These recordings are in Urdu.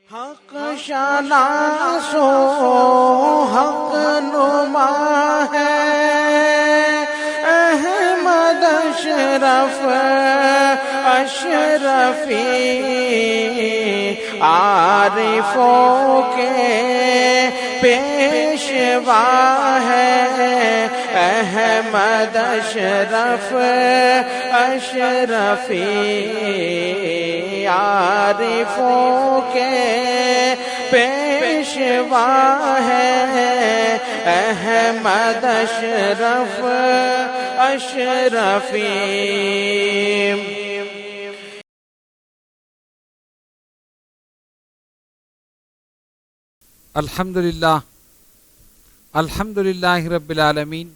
حق شناس و حق نما ہے احمد اشرف اشرفی، عارفوں کے پیشوا ہے احمد اشرف اشرفی، عارفوں کے پیشوا ہے احمد اشرف اشرفی۔ الحمدللہ رب العالمین،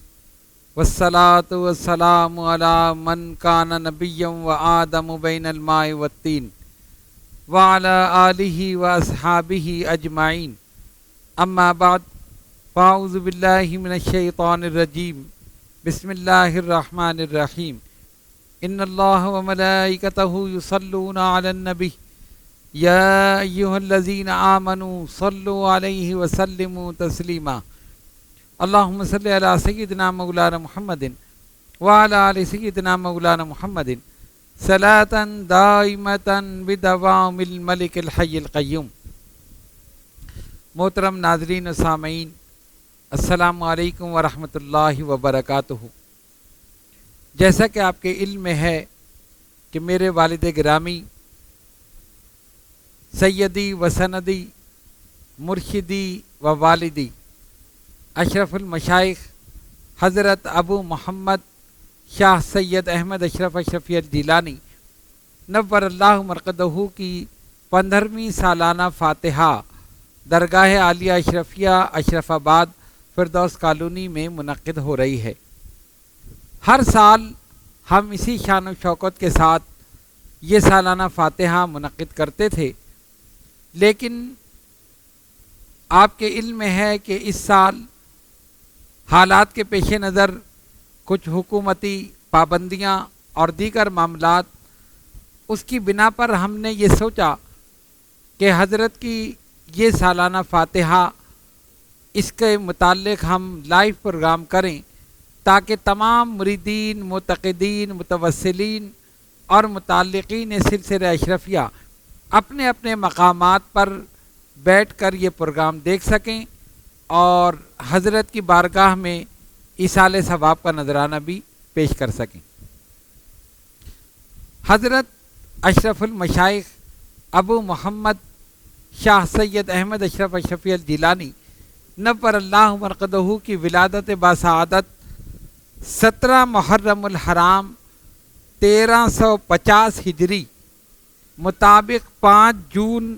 والصلاة والسلام علی من کان نبیا وآدم بین الماء والطین وعلی آلہ واصحابہ اجمعین، اما بعد، فاعوذ باللہ من الشیطان الرجیم، بسم اللہ الرحمن الرحیم، ان اللہ وملائکتہ یصلون علی النبی یا ایہا الذین آمنوا صلوا علیہ وسلموا تسلیما، اللہم صلی علی سیدنا مولانا محمد وعلی آل سیدنا مولانا محمد صلاۃ دائمۃ بدوام الملک الحی القیوم۔ محترم ناظرین و سامعین، السلام علیکم ورحمۃ اللہ وبرکاتہ۔ جیسا کہ آپ کے علم میں ہے کہ میرے والد گرامی، سیدی و سندی، مرشدی و والدی، اشرف المشائخ حضرت ابو محمد شاہ سید احمد اشرف اشرفی الجیلانی نور اللہ مرقدہ کی 15ویں سالانہ فاتحہ درگاہ عالیہ اشرفیہ اشرف آباد فردوس کالونی میں منعقد ہو رہی ہے۔ ہر سال ہم اسی شان و شوکت کے ساتھ یہ سالانہ فاتحہ منعقد کرتے تھے، لیکن آپ کے علم میں ہے کہ اس سال حالات کے پیش نظر کچھ حکومتی پابندیاں اور دیگر معاملات، اس کی بنا پر ہم نے یہ سوچا کہ حضرت کی یہ سالانہ فاتحہ اس کے متعلق ہم لائیو پروگرام کریں تاکہ تمام مریدین، معتقدین، متوسلین اور متعلقین سلسلہ اشرفیہ اپنے اپنے مقامات پر بیٹھ کر یہ پروگرام دیکھ سکیں اور حضرت کی بارگاہ میں ایصال ثواب کا نذرانہ بھی پیش کر سکیں۔ حضرت اشرف المشائخ ابو محمد شاہ سید احمد اشرف اشرفی الجیلانی نور اللہ مرقدہ کی ولادت باسعادت 17 محرم الحرام 1350 ہجری مطابق 5 جون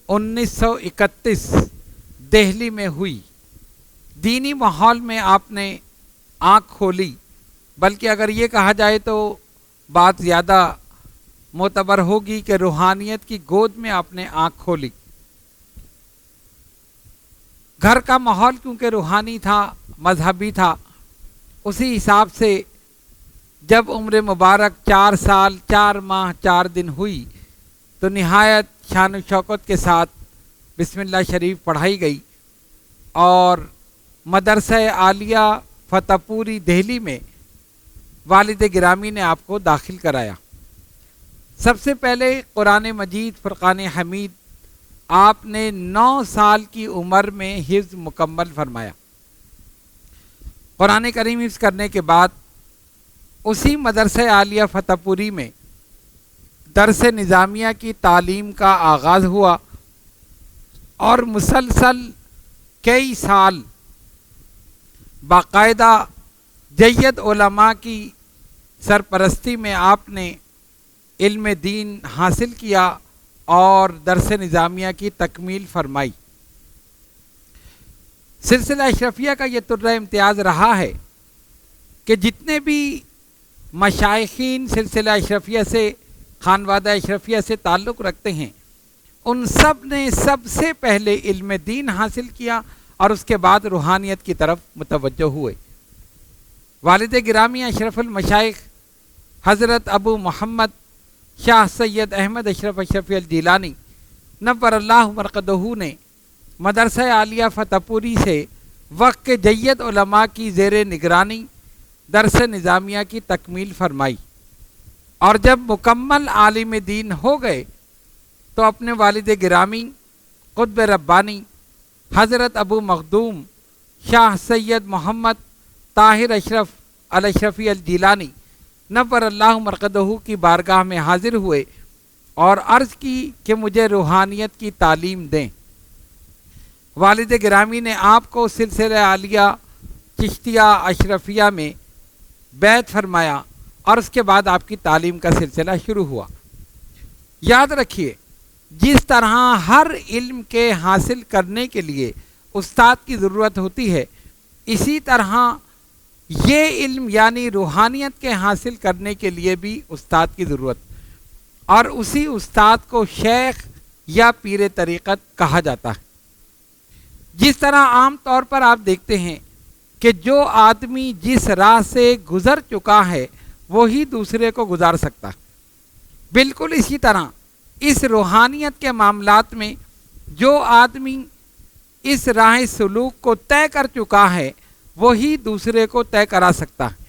1931 دہلی میں ہوئی۔ دینی ماحول میں آپ نے آنکھ کھولی، بلکہ اگر یہ کہا جائے تو بات زیادہ معتبر ہوگی کہ روحانیت کی گود میں آپ نے آنکھ کھولی۔ گھر کا ماحول کیونکہ روحانی تھا، مذہبی تھا، اسی حساب سے جب عمر مبارک 4 سال 4 ماہ 4 دن ہوئی تو نہایت شان و شوکت کے ساتھ بسم اللہ شریف پڑھائی گئی اور مدرسہ عالیہ فتح پوری دہلی میں والد گرامی نے آپ کو داخل کرایا۔ سب سے پہلے قرآن مجید فرقان حمید آپ نے 9 سال کی عمر میں حفظ مکمل فرمایا۔ قرآن کریم حفظ کرنے کے بعد اسی مدرسہ عالیہ فتح پوری میں درس نظامیہ کی تعلیم کا آغاز ہوا اور مسلسل کئی سال باقاعدہ جید علماء کی سرپرستی میں آپ نے علم دین حاصل کیا اور درس نظامیہ کی تکمیل فرمائی۔ سلسلہ اشرفیہ کا یہ طرہ امتیاز رہا ہے کہ جتنے بھی مشائخین سلسلہ اشرفیہ سے، خانوادہ اشرفیہ سے تعلق رکھتے ہیں، ان سب نے سب سے پہلے علم دین حاصل کیا اور اس کے بعد روحانیت کی طرف متوجہ ہوئے۔ والد گرامی اشرف المشائخ حضرت ابو محمد شاہ سید احمد اشرف اشرفی الجیلانی نور اللہ مرقدہ نے مدرسہ عالیہ فتح پوری سے وقت کے جید علماء کی زیر نگرانی درس نظامیہ کی تکمیل فرمائی، اور جب مکمل عالم دین ہو گئے تو اپنے والد گرامی قطب ربانی حضرت ابو مخدوم شاہ سید محمد طاہر اشرف الاشرفی الجیلانی نور اللہ مرقدہ کی بارگاہ میں حاضر ہوئے اور عرض کی کہ مجھے روحانیت کی تعلیم دیں۔ والد گرامی نے آپ کو سلسلہ عالیہ چشتیہ اشرفیہ میں بیعت فرمایا اور اس کے بعد آپ کی تعلیم کا سلسلہ شروع ہوا۔ یاد رکھیے، جس طرح ہر علم کے حاصل کرنے کے لیے استاد کی ضرورت ہوتی ہے، اسی طرح یہ علم یعنی روحانیت کے حاصل کرنے کے لیے بھی استاد کی ضرورت، اور اسی استاد کو شیخ یا پیر طریقت کہا جاتا ہے۔ جس طرح عام طور پر آپ دیکھتے ہیں کہ جو آدمی جس راہ سے گزر چکا ہے وہی دوسرے کو گزار سکتا ہے، بالکل اسی طرح اس روحانیت کے معاملات میں جو آدمی اس راہ سلوک کو طے کر چکا ہے وہی دوسرے کو طے کرا سکتا ہے،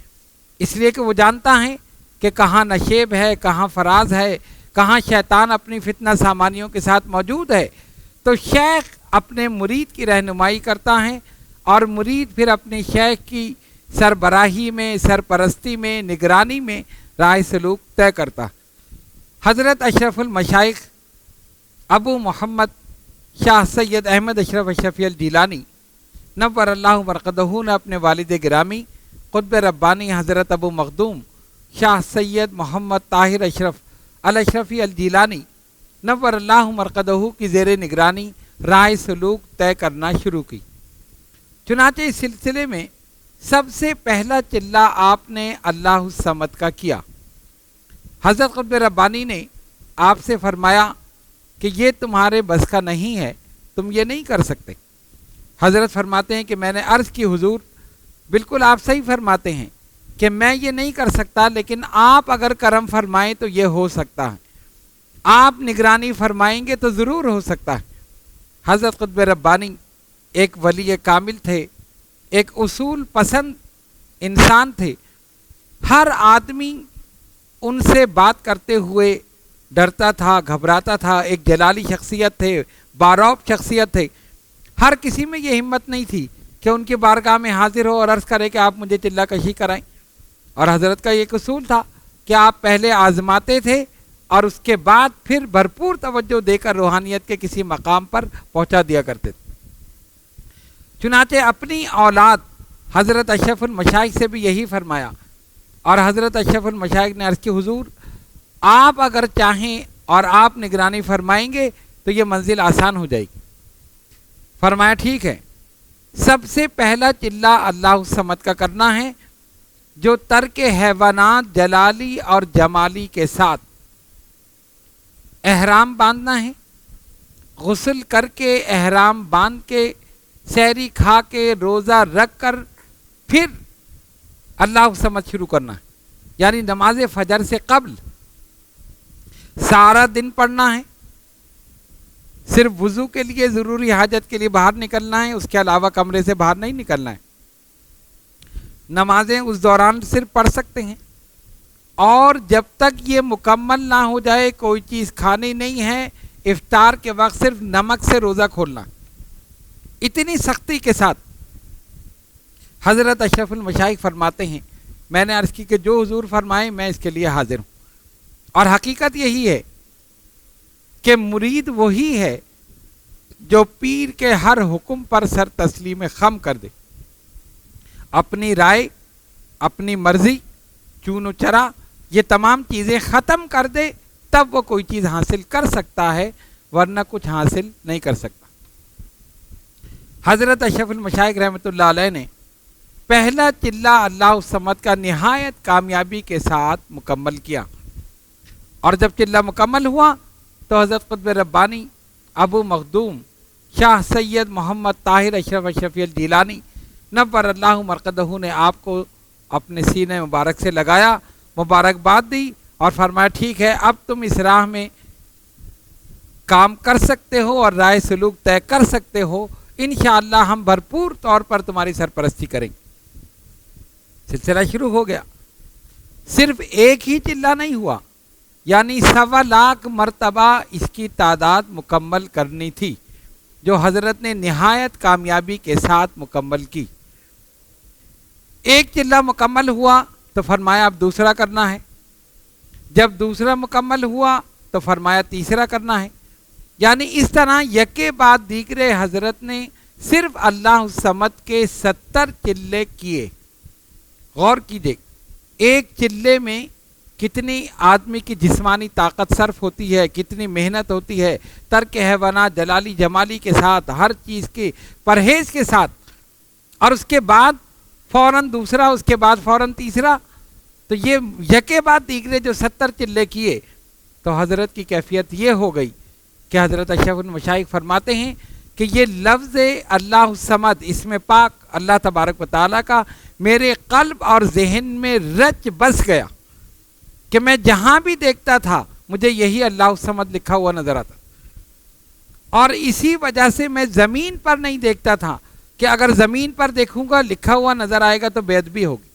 اس لیے کہ وہ جانتا ہے کہ کہاں نشیب ہے، کہاں فراز ہے، کہاں شیطان اپنی فتنہ سامانیوں کے ساتھ موجود ہے۔ تو شیخ اپنے مرید کی رہنمائی کرتا ہے اور مرید پھر اپنے شیخ کی سربراہی میں، سرپرستی میں، نگرانی میں راہ سلوک طے کرتا۔ حضرت اشرف المشائخ ابو محمد شاہ سید احمد اشرف اشرفی الجیلانی نور اللہ مرقدہ نے اپنے والد گرامی قطب ربانی حضرت ابو مخدوم شاہ سید محمد طاہر اشرف الاشرفی الجیلانی نور اللہ مرقدہ کی زیر نگرانی راہ سلوک طے کرنا شروع کی۔ چنانچہ اس سلسلے میں سب سے پہلا چلہ آپ نے اللہ الصمد کا کیا۔ حضرت قطب ربانی نے آپ سے فرمایا کہ یہ تمہارے بس کا نہیں ہے، تم یہ نہیں کر سکتے۔ حضرت فرماتے ہیں کہ میں نے عرض کی حضور بالکل آپ صحیح فرماتے ہیں کہ میں یہ نہیں کر سکتا، لیکن آپ اگر کرم فرمائیں تو یہ ہو سکتا ہے، آپ نگرانی فرمائیں گے تو ضرور ہو سکتا ہے۔ حضرت قطب ربانی ایک ولی کامل تھے، ایک اصول پسند انسان تھے، ہر آدمی ان سے بات کرتے ہوئے ڈرتا تھا، گھبراتا تھا، ایک جلالی شخصیت تھے، باروب شخصیت تھے، ہر کسی میں یہ ہمت نہیں تھی کہ ان کی بارگاہ میں حاضر ہو اور عرض کرے کہ آپ مجھے چلہ کشی کرائیں، اور حضرت کا ایک اصول تھا کہ آپ پہلے آزماتے تھے اور اس کے بعد پھر بھرپور توجہ دے کر روحانیت کے کسی مقام پر پہنچا دیا کرتے تھے۔ چنانچہ اپنی اولاد حضرت اشرف المشائخ سے بھی یہی فرمایا، اور حضرت اشرف المشائخ نے عرض کی حضور آپ اگر چاہیں اور آپ نگرانی فرمائیں گے تو یہ منزل آسان ہو جائے گی۔ فرمایا ٹھیک ہے، سب سے پہلا چلہ اللہ الصمد کا کرنا ہے، جو ترک حیوانات جلالی اور جمالی کے ساتھ احرام باندھنا ہے، غسل کر کے احرام باندھ کے سحری کھا کے روزہ رکھ کر پھر اللہ الصمد شروع کرنا ہے، یعنی نماز فجر سے قبل سارا دن پڑھنا ہے، صرف وضو کے لیے ضروری حاجت کے لیے باہر نکلنا ہے، اس کے علاوہ کمرے سے باہر نہیں نکلنا ہے، نمازیں اس دوران صرف پڑھ سکتے ہیں، اور جب تک یہ مکمل نہ ہو جائے کوئی چیز کھانی نہیں ہے، افطار کے وقت صرف نمک سے روزہ کھولنا ہے۔ اتنی سختی کے ساتھ حضرت اشرف المشائخ فرماتے ہیں میں نے عرض کی کہ جو حضور فرمائیں میں اس کے لیے حاضر ہوں، اور حقیقت یہی ہے کہ مرید وہی ہے جو پیر کے ہر حکم پر سر تسلیم خم کر دے، اپنی رائے، اپنی مرضی، چون و چرا، یہ تمام چیزیں ختم کر دے تب وہ کوئی چیز حاصل کر سکتا ہے، ورنہ کچھ حاصل نہیں کر سکتا۔ حضرت اشرف المشائخ رحمۃ اللہ علیہ نے پہلا چلہ اللہ الصمد کا نہایت کامیابی کے ساتھ مکمل کیا، اور جب چلہ مکمل ہوا تو حضرت قطب ربانی ابو مخدوم شاہ سید محمد طاہر اشرف اشرفی الجیلانی نور اللہ مرقدہ نے آپ کو اپنے سینے مبارک سے لگایا، مبارکباد دی اور فرمایا ٹھیک ہے اب تم اس راہ میں کام کر سکتے ہو اور رائے سلوک طے کر سکتے ہو، انشاءاللہ ہم بھرپور طور پر تمہاری سرپرستی کریں گے۔ سلسلہ شروع ہو گیا۔ صرف ایک ہی چلہ نہیں ہوا، یعنی 1.25 لاکھ مرتبہ اس کی تعداد مکمل کرنی تھی، جو حضرت نے نہایت کامیابی کے ساتھ مکمل کی۔ ایک چلہ مکمل ہوا تو فرمایا اب دوسرا کرنا ہے، جب دوسرا مکمل ہوا تو فرمایا تیسرا کرنا ہے، یعنی اس طرح یکے بعد دیگرے حضرت نے صرف اللہ الصمد کے 70 چلے کیے۔ غور کیجیے، ایک چلے میں کتنی آدمی کی جسمانی طاقت صرف ہوتی ہے، کتنی محنت ہوتی ہے، ترک حیوانات جلالی جمالی کے ساتھ، ہر چیز کے پرہیز کے ساتھ، اور اس کے بعد فوراً دوسرا، اس کے بعد فوراً تیسرا۔ تو یہ یکے بعد دیگرے جو 70 چلے کیے، تو حضرت کی کیفیت یہ ہو گئی کہ حضرت اشرف المشائخ فرماتے ہیں کہ یہ لفظ اللہ الصمد اسم پاک اللہ تبارک و تعالیٰ کا میرے قلب اور ذہن میں رچ بس گیا کہ میں جہاں بھی دیکھتا تھا مجھے یہی اللہ الصمد لکھا ہوا نظر آتا، اور اسی وجہ سے میں زمین پر نہیں دیکھتا تھا کہ اگر زمین پر دیکھوں گا لکھا ہوا نظر آئے گا تو بے ادبی ہوگی۔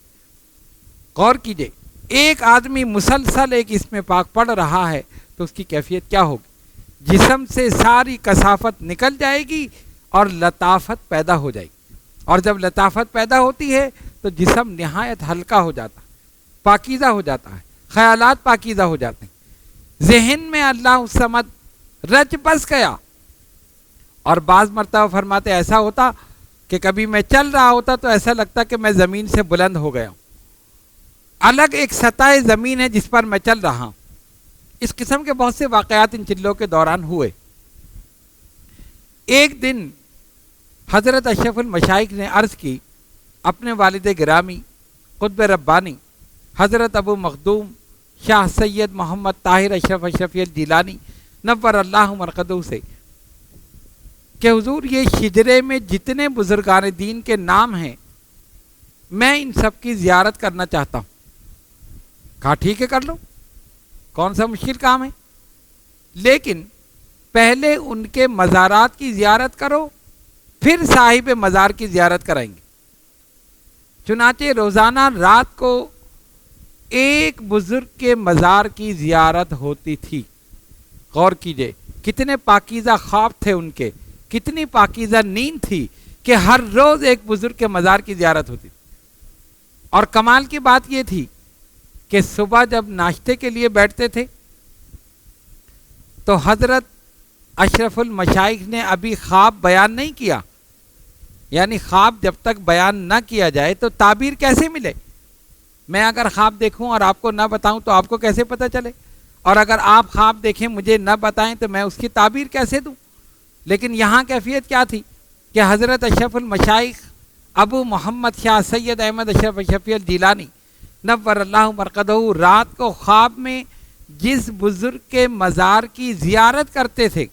غور کیجئے، ایک آدمی مسلسل ایک اسم پاک پڑھ رہا ہے تو اس کی کیفیت کیا ہوگی؟ جسم سے ساری کثافت نکل جائے گی اور لطافت پیدا ہو جائے گی، اور جب لطافت پیدا ہوتی ہے تو جسم نہایت ہلکا ہو جاتا ہے، پاکیزہ ہو جاتا ہے، خیالات پاکیزہ ہو جاتے ہیں، ذہن میں اللہ الصمد رچ بس گیا۔ اور بعض مرتبہ فرماتے ایسا ہوتا کہ کبھی میں چل رہا ہوتا تو ایسا لگتا کہ میں زمین سے بلند ہو گیا ہوں، الگ ایک سطح زمین ہے جس پر میں چل رہا ہوں۔ اس قسم کے بہت سے واقعات ان چلوں کے دوران ہوئے۔ ایک دن حضرت اشرف المشائخ نے عرض کی اپنے والد گرامی قطب ربانی حضرت ابو مخدوم شاہ سید محمد طاہر اشرف اشرفی الجیلانی نور اللہ مرقدہ سے کہ حضور یہ شجرے میں جتنے بزرگان دین کے نام ہیں میں ان سب کی زیارت کرنا چاہتا ہوں۔ کہا ٹھیک ہے کر لو، کون سا مشکل کام ہے، لیکن پہلے ان کے مزارات کی زیارت کرو پھر صاحب مزار کی زیارت کرائیں گے۔ چنانچہ روزانہ رات کو ایک بزرگ کے مزار کی زیارت ہوتی تھی۔ غور کیجئے کتنے پاکیزہ خواب تھے ان کے، کتنی پاکیزہ نیند تھی کہ ہر روز ایک بزرگ کے مزار کی زیارت ہوتی تھی۔ اور کمال کی بات یہ تھی کہ صبح جب ناشتے کے لیے بیٹھتے تھے تو حضرت اشرف المشائخ نے ابھی خواب بیان نہیں کیا، یعنی خواب جب تک بیان نہ کیا جائے تو تعبیر کیسے ملے؟ میں اگر خواب دیکھوں اور آپ کو نہ بتاؤں تو آپ کو کیسے پتہ چلے؟ اور اگر آپ خواب دیکھیں مجھے نہ بتائیں تو میں اس کی تعبیر کیسے دوں؟ لیکن یہاں کیفیت کیا تھی کہ حضرت اشرف المشائخ ابو محمد شاہ سید احمد اشرف اشرفی الجیلانی نور اللہ مرقدہ رات کو خواب میں جس بزرگ کے مزار کی زیارت کرتے تھے،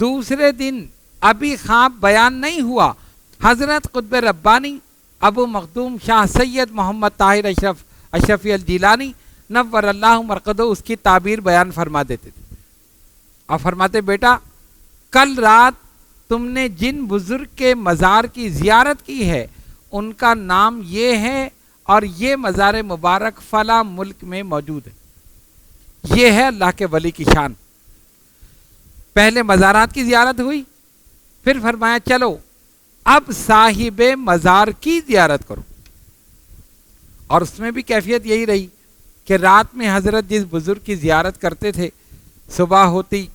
دوسرے دن ابھی خواب بیان نہیں ہوا، حضرت قطب ربانی ابو مخدوم شاہ سید محمد طاہر اشرف اشرفی الجیلانی نور اللہ مرقدہ اس کی تعبیر بیان فرما دیتے تھے، اور فرماتے بیٹا کل رات تم نے جن بزرگ کے مزار کی زیارت کی ہے ان کا نام یہ ہے اور یہ مزار مبارک فلاں ملک میں موجود ہے۔ یہ ہے اللہ کے ولی کی شان۔ پہلے مزارات کی زیارت ہوئی، پھر فرمایا چلو اب صاحب مزار کی زیارت کرو، اور اس میں بھی کیفیت یہی رہی کہ رات میں حضرت جس بزرگ کی زیارت کرتے تھے صبح ہوتی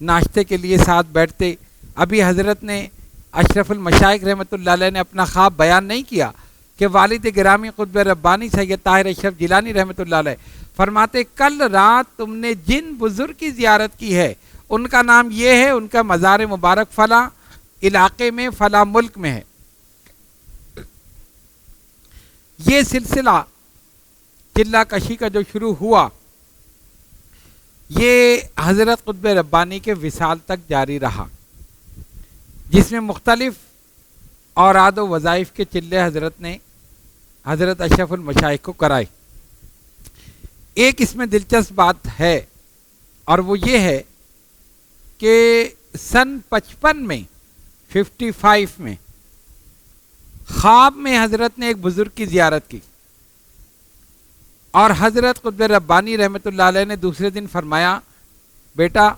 ناشتے کے لیے ساتھ بیٹھتے۔ ابھی حضرت نے اشرف المشائخ رحمۃ اللہ علیہ نے اپنا خواب بیان نہیں کیا کہ والد گرامی قطب ربانی سید طاہر اشرف جیلانی رحمۃ اللہ علیہ فرماتے کل رات تم نے جن بزرگ کی زیارت کی ہے ان کا نام یہ ہے، ان کا مزار مبارک فلاں علاقے میں فلاں ملک میں ہے۔ یہ سلسلہ چلہ کشی کا جو شروع ہوا یہ حضرت قطب ربانی کے وصال تک جاری رہا، جس میں مختلف اوراد و وظائف کے چلے حضرت نے حضرت اشرف المشائخ کو کرائے۔ ایک اس میں دلچسپ بات ہے اور وہ یہ ہے کہ سن 55 میں 55 میں خواب میں حضرت نے ایک بزرگ کی زیارت کی، اور حضرت قطب ربانی رحمۃ اللہ علیہ نے دوسرے دن فرمایا، بیٹا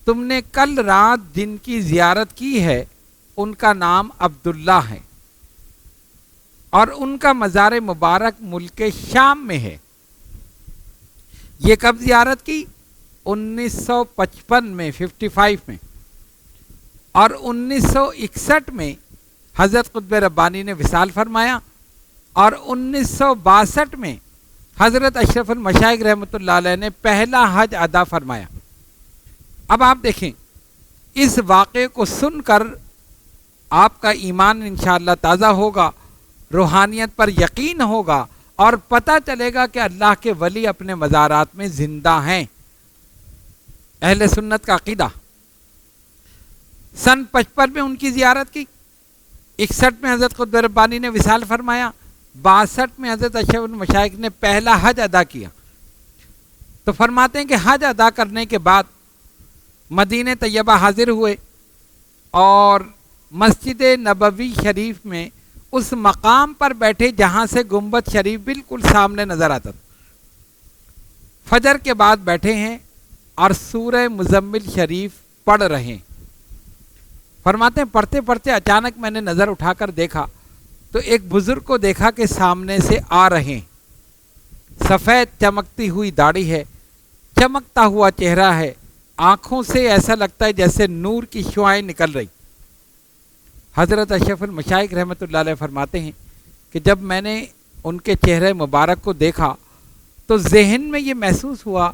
تم نے کل رات جن کی زیارت کی ہے ان کا نام عبداللہ ہے، اور ان کا مزار مبارک ملک شام میں ہے۔ یہ کب زیارت کی؟ 1955 میں 55 میں، اور 1961 میں حضرت قطب ربانی نے وصال فرمایا، اور 1962 میں حضرت اشرف المشائخ رحمۃ اللہ علیہ نے پہلا حج ادا فرمایا۔ اب آپ دیکھیں، اس واقعے کو سن کر آپ کا ایمان انشاءاللہ تازہ ہوگا، روحانیت پر یقین ہوگا، اور پتہ چلے گا کہ اللہ کے ولی اپنے مزارات میں زندہ ہیں۔ اہل سنت کا عقیدہ۔ سن 55 میں ان کی زیارت کی، 61 میں حضرت قطب ربانی نے وصال فرمایا، 62 میں حضرت اشرف المشائخ نے پہلا حج ادا کیا۔ تو فرماتے ہیں کہ حج ادا کرنے کے بعد مدینہ طیبہ حاضر ہوئے، اور مسجد نبوی شریف میں اس مقام پر بیٹھے جہاں سے گنبد شریف بالکل سامنے نظر آتا تھا۔ فجر کے بعد بیٹھے ہیں اور سورہ مزمل شریف پڑھ رہے ہیں۔ فرماتے ہیں پڑھتے پڑھتے اچانک میں نے نظر اٹھا کر دیکھا تو ایک بزرگ کو دیکھا کہ سامنے سے آ رہے ہیں۔ سفید چمکتی ہوئی داڑھی ہے، چمکتا ہوا چہرہ ہے، آنکھوں سے ایسا لگتا ہے جیسے نور کی شعائیں نکل رہی۔ حضرت اشرف المشائخ رحمۃ اللہ علیہ فرماتے ہیں کہ جب میں نے ان کے چہرے مبارک کو دیکھا تو ذہن میں یہ محسوس ہوا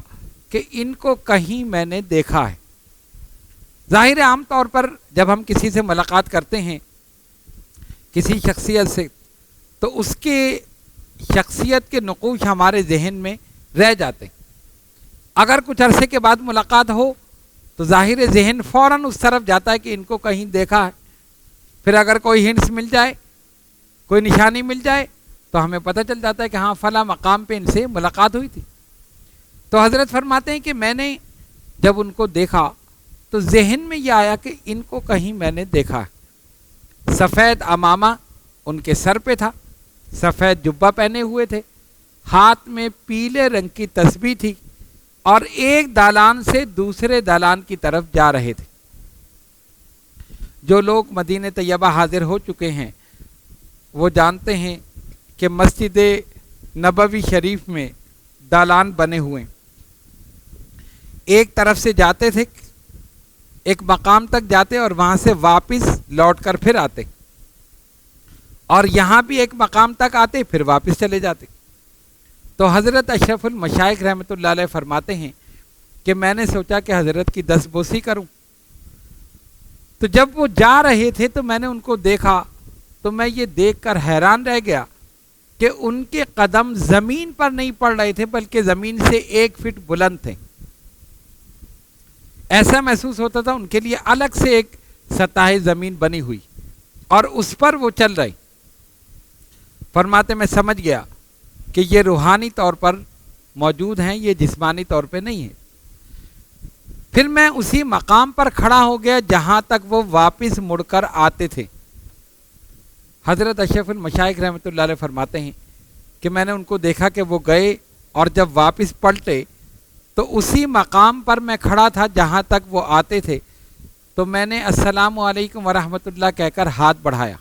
کہ ان کو کہیں میں نے دیکھا ہے۔ ظاہر عام طور پر جب ہم کسی سے ملاقات کرتے ہیں، کسی شخصیت سے، تو اس کے شخصیت کے نقوش ہمارے ذہن میں رہ جاتے ہیں۔ اگر کچھ عرصے کے بعد ملاقات ہو تو ظاہر ذہن فوراً اس طرف جاتا ہے کہ ان کو کہیں دیکھا ہے۔ پھر اگر کوئی ہنٹس مل جائے، کوئی نشانی مل جائے تو ہمیں پتہ چل جاتا ہے کہ ہاں فلاں مقام پہ ان سے ملاقات ہوئی تھی۔ تو حضرت فرماتے ہیں کہ میں نے جب ان کو دیکھا تو ذہن میں یہ آیا کہ ان کو کہیں میں نے دیکھا ہے۔ سفید عمامہ ان کے سر پہ تھا، سفید جبہ پہنے ہوئے تھے، ہاتھ میں پیلے رنگ کی تسبیح تھی، اور ایک دالان سے دوسرے دالان کی طرف جا رہے تھے۔ جو لوگ مدینہ طیبہ حاضر ہو چکے ہیں وہ جانتے ہیں کہ مسجد نبوی شریف میں دالان بنے ہوئے ہیں۔ ایک طرف سے جاتے تھے، ایک مقام تک جاتے اور وہاں سے واپس لوٹ کر پھر آتے، اور یہاں بھی ایک مقام تک آتے پھر واپس چلے جاتے۔ تو حضرت اشرف المشائخ رحمۃ اللہ علیہ فرماتے ہیں کہ میں نے سوچا کہ حضرت کی دستبوسی کروں۔ تو جب وہ جا رہے تھے تو میں نے ان کو دیکھا تو میں یہ دیکھ کر حیران رہ گیا کہ ان کے قدم زمین پر نہیں پڑ رہے تھے بلکہ زمین سے 1 فٹ بلند تھے۔ ایسا محسوس ہوتا تھا ان کے لیے الگ سے ایک سطح زمین بنی ہوئی اور اس پر وہ چل رہے۔ فرماتے میں سمجھ گیا کہ یہ روحانی طور پر موجود ہیں، یہ جسمانی طور پہ نہیں ہے۔ پھر میں اسی مقام پر کھڑا ہو گیا جہاں تک وہ واپس مڑ کر آتے تھے۔ حضرت اشرف المشائخ رحمۃ اللہ علیہ فرماتے ہیں کہ میں نے ان کو دیکھا کہ وہ گئے، اور جب واپس پلٹے تو اسی مقام پر میں کھڑا تھا جہاں تک وہ آتے تھے۔ تو میں نے السلام علیکم ورحمۃ اللہ کہہ کر ہاتھ بڑھایا،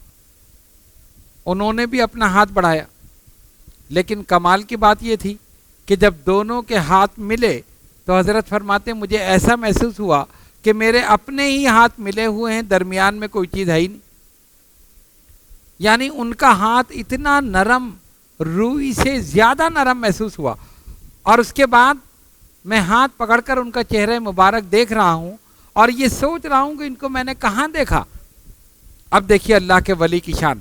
انہوں نے بھی اپنا ہاتھ بڑھایا، لیکن کمال کی بات یہ تھی کہ جب دونوں کے ہاتھ ملے تو حضرت فرماتے ہیں مجھے ایسا محسوس ہوا کہ میرے اپنے ہی ہاتھ ملے ہوئے ہیں، درمیان میں کوئی چیز ہے ہی نہیں۔ یعنی ان کا ہاتھ اتنا نرم، روئی سے زیادہ نرم محسوس ہوا، اور اس کے بعد میں ہاتھ پکڑ کر ان کا چہرہ مبارک دیکھ رہا ہوں اور یہ سوچ رہا ہوں کہ ان کو میں نے کہاں دیکھا۔ اب دیکھیے اللہ کے ولی کی شان۔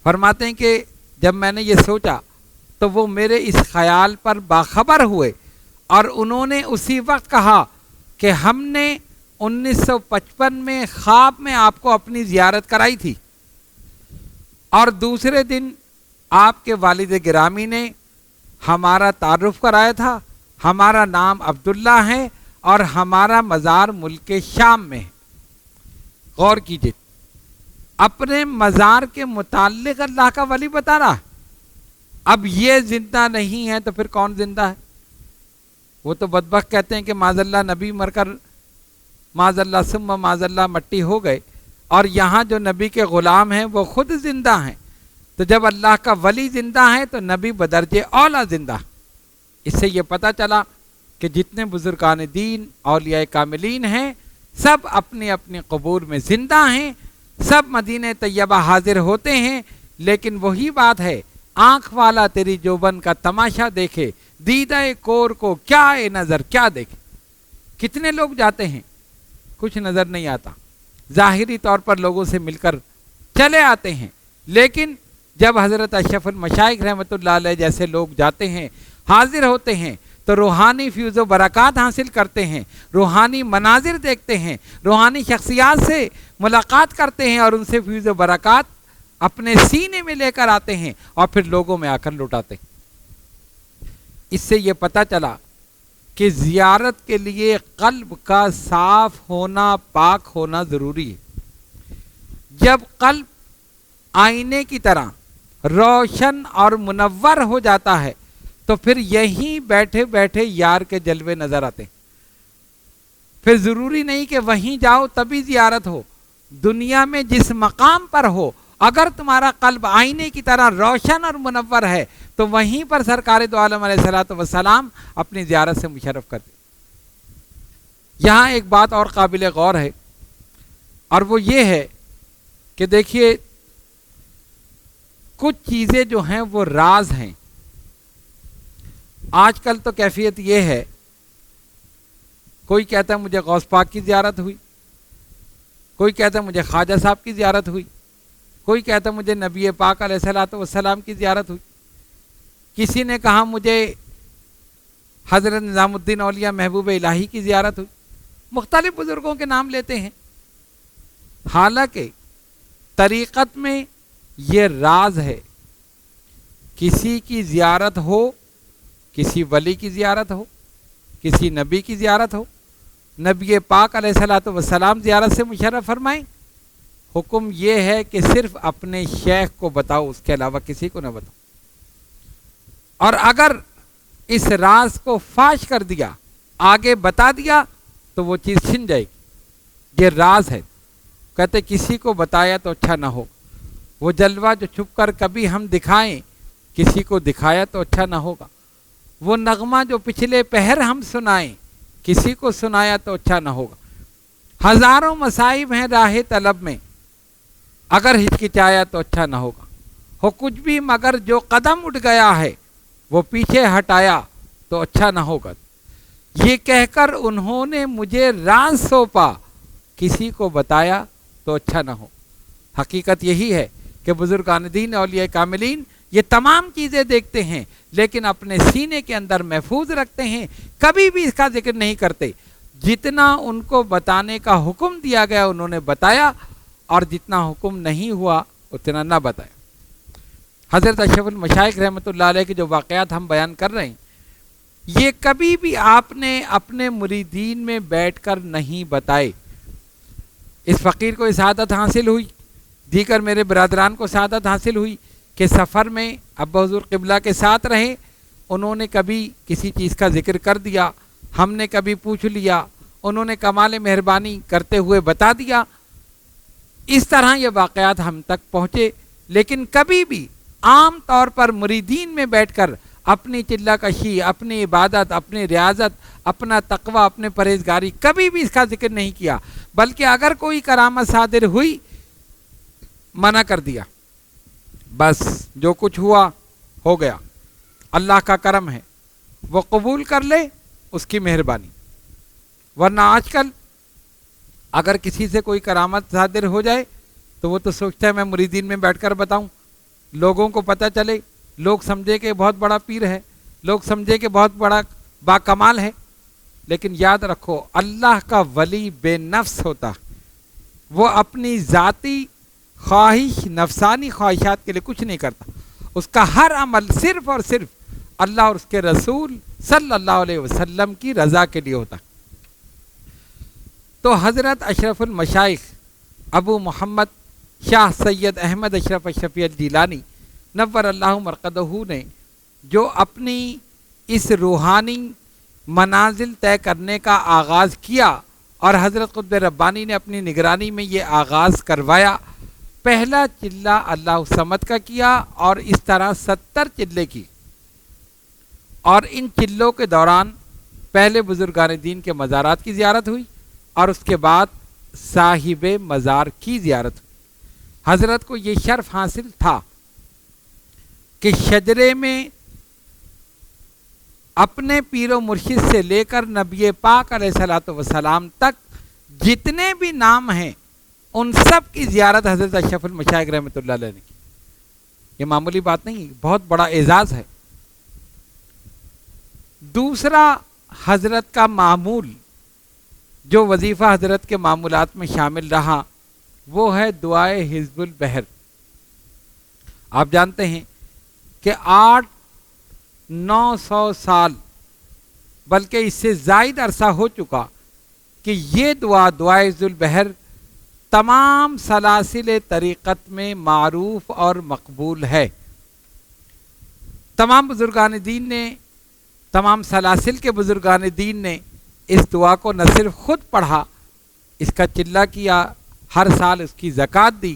فرماتے ہیں کہ جب میں نے یہ سوچا تو وہ میرے اس خیال پر باخبر ہوئے، اور انہوں نے اسی وقت کہا کہ ہم نے 1955 میں خواب میں آپ کو اپنی زیارت کرائی تھی، اور دوسرے دن آپ کے والد گرامی نے ہمارا تعارف کرایا تھا، ہمارا نام عبداللہ ہے اور ہمارا مزار ملک شام میں ہے۔ غور کیجیے، اپنے مزار کے متعلق اللہ کا ولی بتا رہا، اب یہ زندہ نہیں ہے تو پھر کون زندہ ہے؟ وہ تو بدبخت کہتے ہیں کہ معاذ اللہ نبی مر کر معاذ اللہ ثم معاذ اللہ مٹی ہو گئے، اور یہاں جو نبی کے غلام ہیں وہ خود زندہ ہیں۔ تو جب اللہ کا ولی زندہ ہے تو نبی بدرجہ اولا زندہ۔ اس سے یہ پتہ چلا کہ جتنے بزرگان دین اولیاء کاملین ہیں سب اپنی اپنی قبور میں زندہ ہیں، سب مدینہ طیبہ حاضر ہوتے ہیں، لیکن وہی بات ہے، آنکھ والا تیری جوبن کا تماشا دیکھے، دیدہ کور کو کیا اے نظر کیا دیکھے۔ کتنے لوگ جاتے ہیں، کچھ نظر نہیں آتا، ظاہری طور پر لوگوں سے مل کر چلے آتے ہیں، لیکن جب حضرت اشرف المشائخ رحمۃ اللہ علیہ جیسے لوگ جاتے ہیں، حاضر ہوتے ہیں، تو روحانی فیض و برکات حاصل کرتے ہیں، روحانی مناظر دیکھتے ہیں، روحانی شخصیات سے ملاقات کرتے ہیں، اور ان سے فیض و برکات اپنے سینے میں لے کر آتے ہیں اور پھر لوگوں میں آ کر لوٹاتے ہیں۔ اس سے یہ پتہ چلا کہ زیارت کے لیے قلب کا صاف ہونا، پاک ہونا ضروری ہے۔ جب قلب آئینے کی طرح روشن اور منور ہو جاتا ہے تو پھر یہیں بیٹھے بیٹھے یار کے جلوے نظر آتے ہیں۔ پھر ضروری نہیں کہ وہیں جاؤ تبھی زیارت ہو، دنیا میں جس مقام پر ہو، اگر تمہارا قلب آئینے کی طرح روشن اور منور ہے تو وہیں پر سرکار دو عالم علیہ الصلوۃ والسلام اپنی زیارت سے مشرف کرتے۔ یہاں ایک بات اور قابل غور ہے، اور وہ یہ ہے کہ دیکھیے کچھ چیزیں جو ہیں وہ راز ہیں۔ آج کل تو کیفیت یہ ہے، کوئی کہتا ہے مجھے غوث پاک کی زیارت ہوئی، کوئی کہتا ہے مجھے خواجہ صاحب کی زیارت ہوئی، کوئی کہتا ہے مجھے نبی پاک علیہ الصلوۃ والسلام کی زیارت ہوئی، کسی نے کہا مجھے حضرت نظام الدین اولیاء محبوب الہی کی زیارت ہوئی، مختلف بزرگوں کے نام لیتے ہیں۔ حالانکہ طریقت میں یہ راز ہے، کسی کی زیارت ہو، کسی ولی کی زیارت ہو، کسی نبی کی زیارت ہو، نبی پاک علیہ الصلوۃ والسلام زیارت سے مشرف فرمائیں، حکم یہ ہے کہ صرف اپنے شیخ کو بتاؤ، اس کے علاوہ کسی کو نہ بتاؤ۔ اور اگر اس راز کو فاش کر دیا، آگے بتا دیا، تو وہ چیز چھن جائے گی۔ یہ راز ہے، کہتے کسی کو بتایا تو اچھا نہ ہو، وہ جلوہ جو چھپ کر کبھی ہم دکھائیں، کسی کو دکھایا تو اچھا نہ ہوگا، وہ نغمہ جو پچھلے پہر ہم سنائیں، کسی کو سنایا تو اچھا نہ ہوگا۔ ہزاروں مصائب ہیں راہ طلب میں، اگر ہچکچایا تو اچھا نہ ہوگا، ہو کچھ بھی مگر جو قدم اٹھ گیا ہے وہ پیچھے ہٹایا تو اچھا نہ ہوگا۔ یہ کہہ کر انہوں نے مجھے راز سونپا، کسی کو بتایا تو اچھا نہ ہو۔ حقیقت یہی ہے کہ بزرگان دین اولیاء کاملین یہ تمام چیزیں دیکھتے ہیں، لیکن اپنے سینے کے اندر محفوظ رکھتے ہیں، کبھی بھی اس کا ذکر نہیں کرتے۔ جتنا ان کو بتانے کا حکم دیا گیا انہوں نے بتایا، اور جتنا حکم نہیں ہوا اتنا نہ بتایا۔ حضرت اشرف المشائخ رحمۃ اللہ علیہ کے جو واقعات ہم بیان کر رہے ہیں، یہ کبھی بھی آپ نے اپنے مریدین میں بیٹھ کر نہیں بتائے۔ اس فقیر کو سعادت حاصل ہوئی، دیگر میرے برادران کو سعادت حاصل ہوئی کہ سفر میں ابا حضور قبلہ کے ساتھ رہے، انہوں نے کبھی کسی چیز کا ذکر کر دیا، ہم نے کبھی پوچھ لیا، انہوں نے کمال مہربانی کرتے ہوئے بتا دیا۔ اس طرح یہ واقعات ہم تک پہنچے، لیکن کبھی بھی عام طور پر مریدین میں بیٹھ کر اپنی چلہ کشی، اپنی عبادت، اپنی ریاضت، اپنا تقوی، اپنے پرہیزگاری، کبھی بھی اس کا ذکر نہیں کیا، بلکہ اگر کوئی کرامت صادر ہوئی منع کر دیا، بس جو کچھ ہوا ہو گیا، اللہ کا کرم ہے، وہ قبول کر لے، اس کی مہربانی۔ ورنہ آج کل اگر کسی سے کوئی کرامت صادر ہو جائے تو وہ تو سوچتا ہے میں مریدین میں بیٹھ کر بتاؤں، لوگوں کو پتہ چلے، لوگ سمجھے کہ بہت بڑا پیر ہے، لوگ سمجھے کہ بہت بڑا با کمال ہے۔ لیکن یاد رکھو، اللہ کا ولی بے نفس ہوتا، وہ اپنی ذاتی خواہش، نفسانی خواہشات کے لیے کچھ نہیں کرتا، اس کا ہر عمل صرف اور صرف اللہ اور اس کے رسول صلی اللہ علیہ وسلم کی رضا کے لیے ہوتا۔ تو حضرت اشرف المشائخ ابو محمد شاہ سید احمد اشرف اشرفی الجیلانی نور اللہ مرقدہ نے جو اپنی اس روحانی منازل طے کرنے کا آغاز کیا اور حضرت قطب ربانی نے اپنی نگرانی میں یہ آغاز کروایا، پہلا چلہ اللہ الصمد کا کیا اور اس طرح 70 چلے کی، اور ان چلوں کے دوران پہلے بزرگان دین کے مزارات کی زیارت ہوئی اور اس کے بعد صاحب مزار کی زیارت ہوئی۔ حضرت کو یہ شرف حاصل تھا کہ شجرے میں اپنے پیر و مرشد سے لے کر نبی پاک علیہ الصلوۃ والسلام تک جتنے بھی نام ہیں ان سب کی زیارت حضرت اشرف المشائخ رحمۃ اللہ علیہ نے کی۔ یہ معمولی بات نہیں، بہت بڑا اعزاز ہے۔ دوسرا حضرت کا معمول جو وظیفہ حضرت کے معمولات میں شامل رہا وہ ہے دعائے حزب البحر۔ آپ جانتے ہیں کہ 800-900 سال بلکہ اس سے زائد عرصہ ہو چکا کہ یہ دعائے حزب البحر تمام سلاسل طریقت میں معروف اور مقبول ہے۔ تمام بزرگان دین نے، تمام سلاسل کے بزرگان دین نے اس دعا کو نہ صرف خود پڑھا، اس کا چلہ کیا، ہر سال اس کی زکوٰۃ دی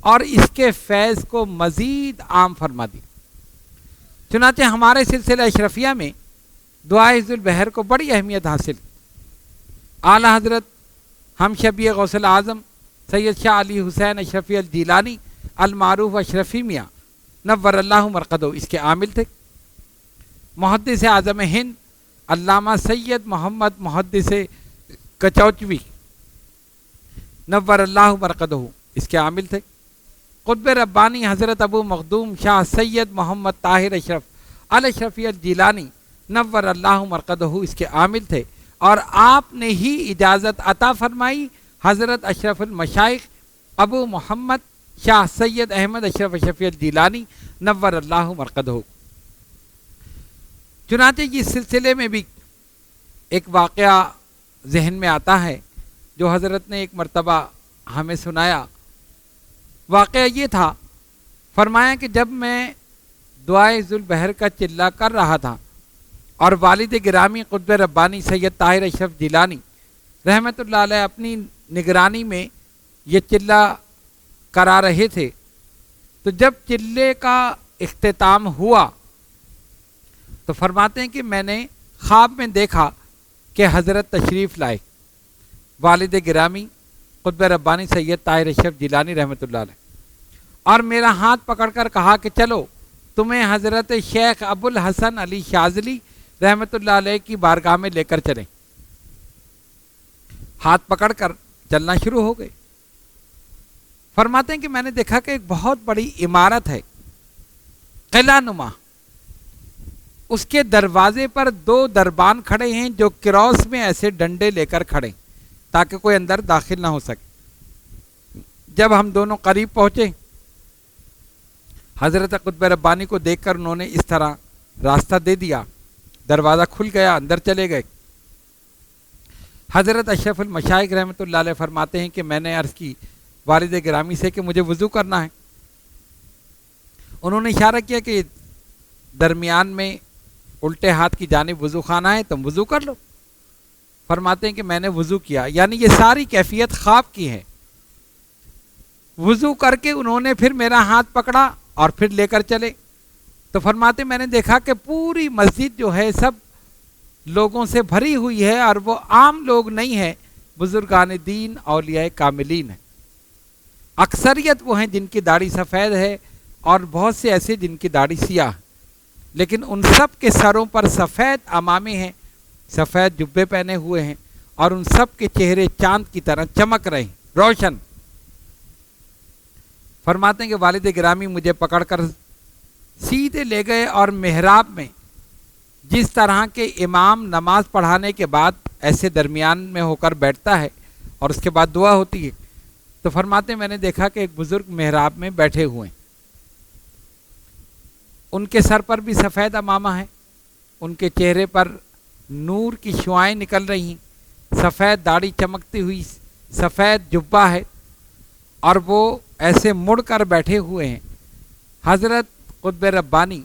اور اس کے فیض کو مزید عام فرما دی۔ چنانچہ ہمارے سلسلہ اشرفیہ میں دعائے حزب البحر کو بڑی اہمیت حاصل۔ اعلیٰ حضرت ہم شبیہ غوث الاعظم سید شاہ علی حسین اشرفی الجیلانی المعروف اشرفی میاں نور اللہ مرقدہ اس کے عامل تھے۔ محدث اعظم ہند علامہ سید محمد محدث کچوچوی نور اللہ مرقدہ اس کے عامل تھے۔ قطب ربانی حضرت ابو مخدوم شاہ سید محمد طاہر اشرف الاشرفی الجیلانی نور اللہ مرقدہ اس کے عامل تھے، اور آپ نے ہی اجازت عطا فرمائی حضرت اشرف المشائخ ابو محمد شاہ سید احمد اشرف اشرفی الجیلانی نور اللہ مرقدہ۔ چنانچہ اس سلسلے میں بھی ایک واقعہ ذہن میں آتا ہے جو حضرت نے ایک مرتبہ ہمیں سنایا۔ واقعہ یہ تھا، فرمایا کہ جب میں دعائے حزب البحر کا چلہ کر رہا تھا اور والد گرامی قطب ربانی سید طاہر اشرف جیلانی رحمۃ اللہ علیہ اپنی نگرانی میں یہ چلہ کرا رہے تھے، تو جب چلے کا اختتام ہوا تو فرماتے ہیں کہ میں نے خواب میں دیکھا کہ حضرت تشریف لائے، والد گرامی قطب ربانی سید طاہر اشرف جیلانی رحمۃ اللہ علیہ، اور میرا ہاتھ پکڑ کر کہا کہ چلو تمہیں حضرت شیخ ابو الحسن علی شاذلی رحمۃ اللہ علیہ کی بارگاہ میں لے کر چلیں۔ ہاتھ پکڑ کر چلنا شروع ہو گئے۔ فرماتے ہیں کہ میں نے دیکھا کہ ایک بہت بڑی عمارت ہے، قلعہ نما، اس کے دروازے پر 2 دربان کھڑے ہیں جو کراس میں ایسے ڈنڈے لے کر کھڑے تاکہ کوئی اندر داخل نہ ہو سکے۔ جب ہم دونوں قریب پہنچے، حضرت قطب ربانی کو دیکھ کر انہوں نے اس طرح راستہ دے دیا، دروازہ کھل گیا، اندر چلے گئے۔ حضرت اشرف المشائخ رحمۃ اللہ علیہ فرماتے ہیں کہ میں نے عرض کی والد گرامی سے کہ مجھے وضو کرنا ہے۔ انہوں نے اشارہ کیا کہ درمیان میں الٹے ہاتھ کی جانب وضو خانہ ہے، تم وضو کر لو۔ فرماتے ہیں کہ میں نے وضو کیا، یعنی یہ ساری کیفیت خواب کی ہے۔ وضو کر کے انہوں نے پھر میرا ہاتھ پکڑا اور پھر لے کر چلے، تو فرماتے میں نے دیکھا کہ پوری مسجد جو ہے سب لوگوں سے بھری ہوئی ہے، اور وہ عام لوگ نہیں ہیں، بزرگان دین اولیاء کاملین ہیں۔ اکثریت وہ ہیں جن کی داڑھی سفید ہے اور بہت سے ایسے جن کی داڑھی سیاہ، لیکن ان سب کے سروں پر سفید عمامے ہیں، سفید جبے پہنے ہوئے ہیں، اور ان سب کے چہرے چاند کی طرح چمک رہے ہیں، روشن۔ فرماتے ہیں کہ والد گرامی مجھے پکڑ کر سیدھے لے گئے، اور محراب میں جس طرح کے امام نماز پڑھانے کے بعد ایسے درمیان میں ہو کر بیٹھتا ہے اور اس کے بعد دعا ہوتی ہے، تو فرماتے ہیں میں نے دیکھا کہ ایک بزرگ محراب میں بیٹھے ہوئے ہیں، ان کے سر پر بھی سفید عمامہ ہے، ان کے چہرے پر نور کی شعائیں نکل رہی ہیں، سفید داڑھی چمکتی ہوئی، سفید جبہ ہے، اور وہ ایسے مڑ کر بیٹھے ہوئے ہیں۔ حضرت قطب ربانی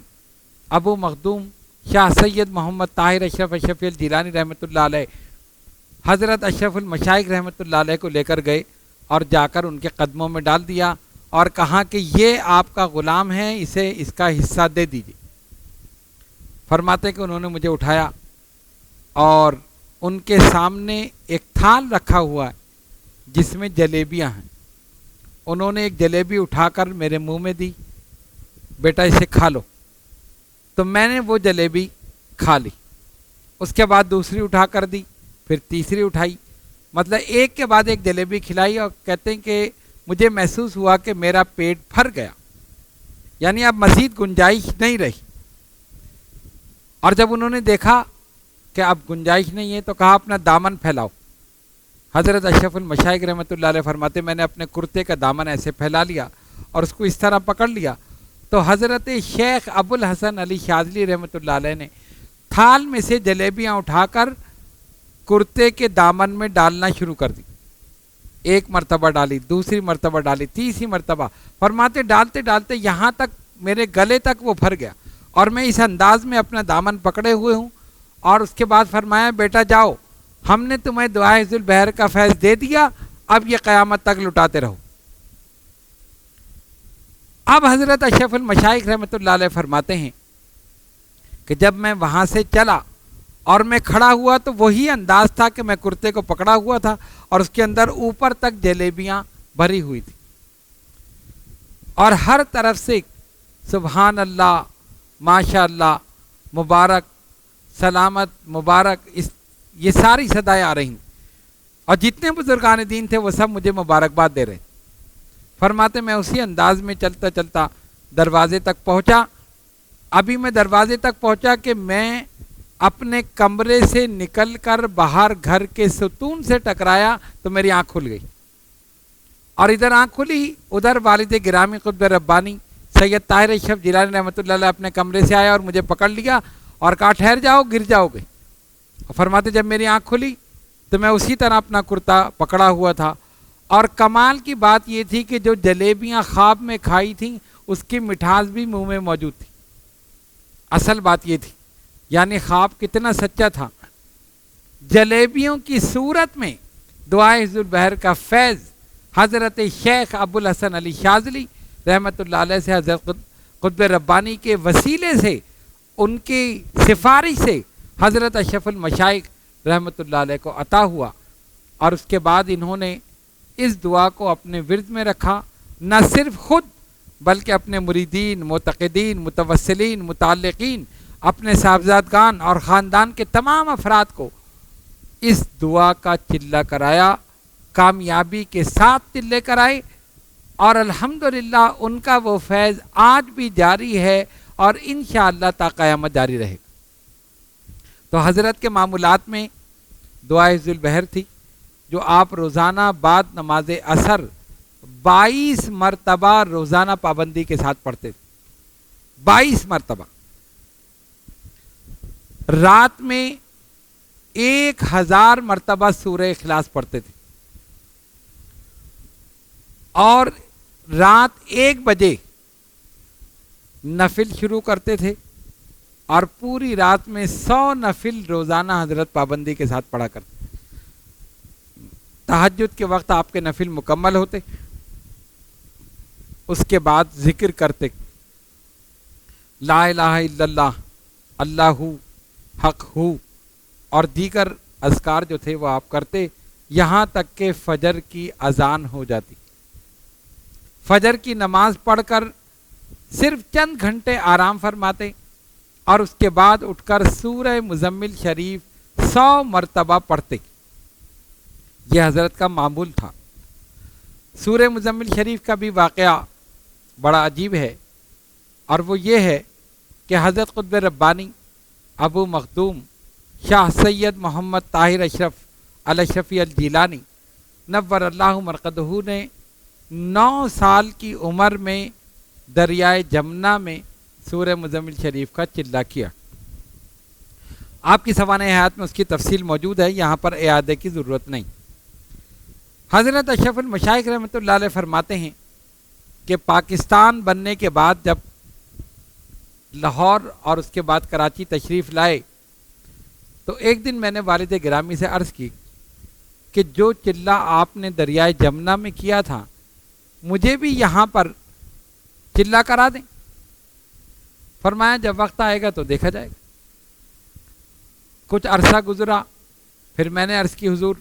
ابو مخدوم شاہ سید محمد طاہر اشرف اشرفی الجیلانی رحمۃ اللہ علیہ حضرت اشرف المشائخ رحمۃ اللہ علیہ کو لے کر گئے اور جا کر ان کے قدموں میں ڈال دیا اور کہا کہ یہ آپ کا غلام ہے، اسے اس کا حصہ دے دیجیے۔ فرماتے کہ انہوں نے مجھے اٹھایا اور ان کے سامنے ایک تھال رکھا ہوا ہے جس میں جلیبیاں ہیں۔ انہوں نے ایک جلیبی اٹھا کر میرے منہ میں دی، بیٹا اسے کھا لو۔ تو میں نے وہ جلیبی کھا لی، اس کے بعد دوسری اٹھا کر دی، پھر تیسری اٹھائی، مطلب ایک کے بعد ایک جلیبی کھلائی، اور کہتے ہیں کہ مجھے محسوس ہوا کہ میرا پیٹ بھر گیا، یعنی اب مزید گنجائش نہیں رہی۔ اور جب انہوں نے دیکھا کہ اب گنجائش نہیں ہے تو کہا اپنا دامن پھیلاؤ۔ حضرت اشرف المشائخ رحمۃ اللہ علیہ فرماتے میں نے اپنے کرتے کا دامن ایسے پھیلا لیا اور اس کو اس طرح پکڑ لیا، تو حضرت شیخ ابو الحسن علی شاذلی رحمۃ اللہ علیہ نے تھال میں سے جلیبیاں اٹھا کر کرتے کے دامن میں ڈالنا شروع کر دی۔ ایک مرتبہ ڈالی، دوسری مرتبہ ڈالی، تیسری مرتبہ، فرماتے ڈالتے ڈالتے یہاں تک میرے گلے تک وہ بھر گیا، اور میں اس انداز میں اپنا دامن پکڑے ہوئے ہوں۔ اور اس کے بعد فرمایا بیٹا جاؤ، ہم نے تمہیں دعائے ذو البحر کا فیض دے دیا، اب یہ قیامت تک لٹاتے رہو۔ اب حضرت اشرف المشائخ رحمۃ اللہ علیہ فرماتے ہیں کہ جب میں وہاں سے چلا اور میں کھڑا ہوا تو وہی انداز تھا کہ میں کرتے کو پکڑا ہوا تھا اور اس کے اندر اوپر تک جلیبیاں بھری ہوئی تھی، اور ہر طرف سے سبحان اللہ، ماشاء اللہ، مبارک، سلامت، مبارک، یہ ساری صدائیں آ رہی ہیں، اور جتنے بزرگان دین تھے وہ سب مجھے مبارکباد دے رہے۔ فرماتے میں اسی انداز میں چلتا چلتا دروازے تک پہنچا۔ ابھی میں دروازے تک پہنچا کہ میں اپنے کمرے سے نکل کر باہر گھر کے ستون سے ٹکرایا تو میری آنکھ کھل گئی، اور ادھر آنکھ کھلی، ادھر والد گرامی قطب ربانی سید طاہر اشرف جیلانی رحمۃ اللہ علیہ اپنے کمرے سے آیا اور مجھے پکڑ لیا اور کہا ٹھہر جاؤ، گر جاؤ گے۔ اور فرماتے جب میری آنکھ کھلی تو میں اسی طرح اپنا کرتا پکڑا ہوا تھا، اور کمال کی بات یہ تھی کہ جو جلیبیاں خواب میں کھائی تھیں اس کی مٹھاس بھی منہ میں موجود تھی۔ اصل بات یہ تھی، یعنی خواب کتنا سچا تھا۔ جلیبیوں کی صورت میں دعائے ذو البحر کا فیض حضرت شیخ ابو الحسن علی شاذلی رحمۃ اللہ علیہ سے، حضرت قطب ربانی کے وسیلے سے، ان کی سفارش سے حضرت اشرف المشائخ رحمۃ اللہ علیہ کو عطا ہوا، اور اس کے بعد انہوں نے اس دعا کو اپنے ورد میں رکھا، نہ صرف خود بلکہ اپنے مریدین، معتقدین، متوسلین، متعلقین، اپنے صاحبزادگان اور خاندان کے تمام افراد کو اس دعا کا چلہ کرایا، کامیابی کے ساتھ چلے کرائے، اور الحمدللہ ان کا وہ فیض آج بھی جاری ہے اور انشاءاللہ تا قیامت جاری رہے گا۔ تو حضرت کے معمولات میں دعائے ذو البحر تھی، جو آپ روزانہ بعد نماز عصر 22 مرتبہ روزانہ پابندی کے ساتھ پڑھتے تھے، 22 مرتبہ۔ رات میں 1000 مرتبہ سورہ اخلاص پڑھتے تھے، اور رات 1 بجے نفل شروع کرتے تھے، اور پوری رات میں 100 نفل روزانہ حضرت پابندی کے ساتھ پڑھا کرتے۔ تہجد کے وقت آپ کے نفل مکمل ہوتے، اس کے بعد ذکر کرتے، لا الہ الا اللہ، اللہ حق ہو، اور دیگر اذکار جو تھے وہ آپ کرتے، یہاں تک کہ فجر کی اذان ہو جاتی۔ فجر کی نماز پڑھ کر صرف چند گھنٹے آرام فرماتے، اور اس کے بعد اٹھ کر سورہ مزمل شریف 100 مرتبہ پڑھتے۔ یہ حضرت کا معمول تھا۔ سورہ مزمل شریف کا بھی واقعہ بڑا عجیب ہے، اور وہ یہ ہے کہ حضرت قطب ربانی ابو مخدوم شاہ سید محمد طاہر اشرف الاشرفی الجیلانی نور اللہ مرقدہ نے 9 سال کی عمر میں دریائے جمنا میں سورہ مزمل شریف کا چلہ کیا، آپ کی سوانح حیات میں اس کی تفصیل موجود ہے، یہاں پر اعادے کی ضرورت نہیں۔ حضرت اشرف المشائخ رحمۃ اللہ علیہ فرماتے ہیں کہ پاکستان بننے کے بعد جب لاہور اور اس کے بعد کراچی تشریف لائے تو ایک دن میں نے والد گرامی سے عرض کی کہ جو چلہ آپ نے دریائے جمنا میں کیا تھا مجھے بھی یہاں پر چلہ کرا دیں۔ فرمایا جب وقت آئے گا تو دیکھا جائے گا۔ کچھ عرصہ گزرا، پھر میں نے عرض کی حضور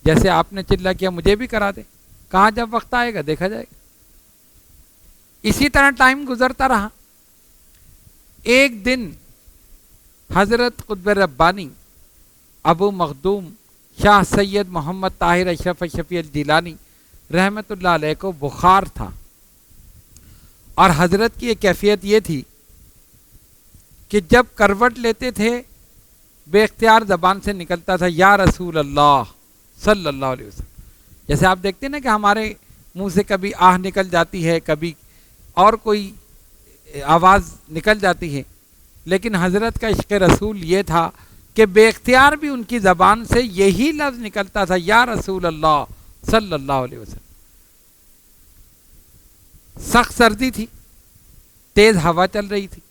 جیسے آپ نے چلہ کیا مجھے بھی کرا دیں۔ کہاں جب وقت آئے گا دیکھا جائے گا۔ اسی طرح ٹائم گزرتا رہا۔ ایک دن حضرت قطب ربانی ابو مخدوم شاہ سید محمد طاہر اشرف شفیع الجیلانی رحمۃ اللہ علیہ کو بخار تھا، اور حضرت کی ایک کیفیت یہ تھی کہ جب کروٹ لیتے تھے بے اختیار زبان سے نکلتا تھا یا رسول اللہ صلی اللہ علیہ وسلم۔ جیسے آپ دیکھتے ہیں نا کہ ہمارے منہ سے کبھی آہ نکل جاتی ہے، کبھی اور کوئی آواز نکل جاتی ہے، لیکن حضرت کا عشق رسول یہ تھا کہ بے اختیار بھی ان کی زبان سے یہی لفظ نکلتا تھا یا رسول اللہ صلی اللہ علیہ وسلم۔ سخت سردی تھی، تیز ہوا چل رہی تھی۔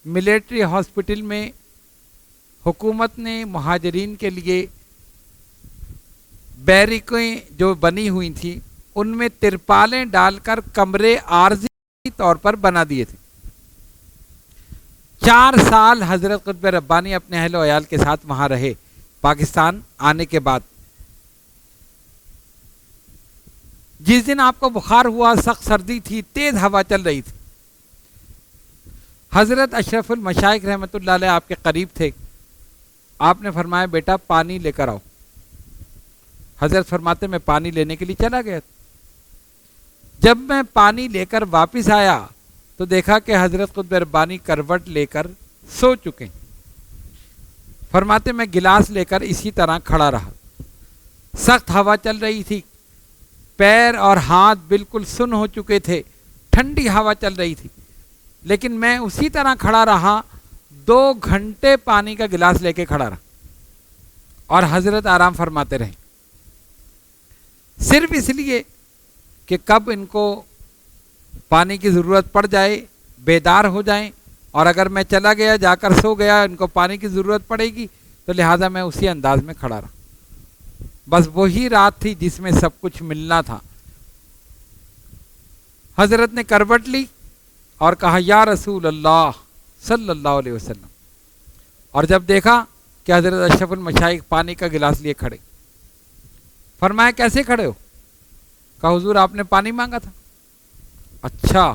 ملٹری ہاسپٹل میں حکومت نے مہاجرین کے لیے بیرکیں جو بنی ہوئی تھیں ان میں ترپالیں ڈال کر کمرے عارضی طور پر بنا دیے تھے۔ 4 سال حضرت قطب ربانی اپنے اہل و عیال کے ساتھ وہاں رہے پاکستان آنے کے بعد۔ جس دن آپ کو بخار ہوا سخت سردی تھی، تیز ہوا چل رہی تھی۔ حضرت اشرف المشائخ رحمۃ اللہ علیہ آپ کے قریب تھے۔ آپ نے فرمایا بیٹا پانی لے کر آؤ۔ حضرت فرماتے میں پانی لینے کے لیے چلا گیا۔ جب میں پانی لے کر واپس آیا تو دیکھا کہ حضرت قطب ربانی کروٹ لے کر سو چکے۔ فرماتے میں گلاس لے کر اسی طرح کھڑا رہا۔ سخت ہوا چل رہی تھی، پیر اور ہاتھ بالکل سن ہو چکے تھے، ٹھنڈی ہوا چل رہی تھی، لیکن میں اسی طرح کھڑا رہا۔ 2 گھنٹے پانی کا گلاس لے کے کھڑا رہا اور حضرت آرام فرماتے رہے، صرف اس لیے کہ کب ان کو پانی کی ضرورت پڑ جائے بیدار ہو جائیں، اور اگر میں چلا گیا جا کر سو گیا ان کو پانی کی ضرورت پڑے گی، تو لہٰذا میں اسی انداز میں کھڑا رہا۔ بس وہی رات تھی جس میں سب کچھ ملنا تھا۔ حضرت نے کروٹ لی اور کہا یا رسول اللہ صلی اللہ علیہ وسلم، اور جب دیکھا کہ حضرت اشرف المشائخ پانی کا گلاس لیے کھڑے، فرمایا کیسے کھڑے ہو؟ کہا حضور آپ نے پانی مانگا تھا۔ اچھا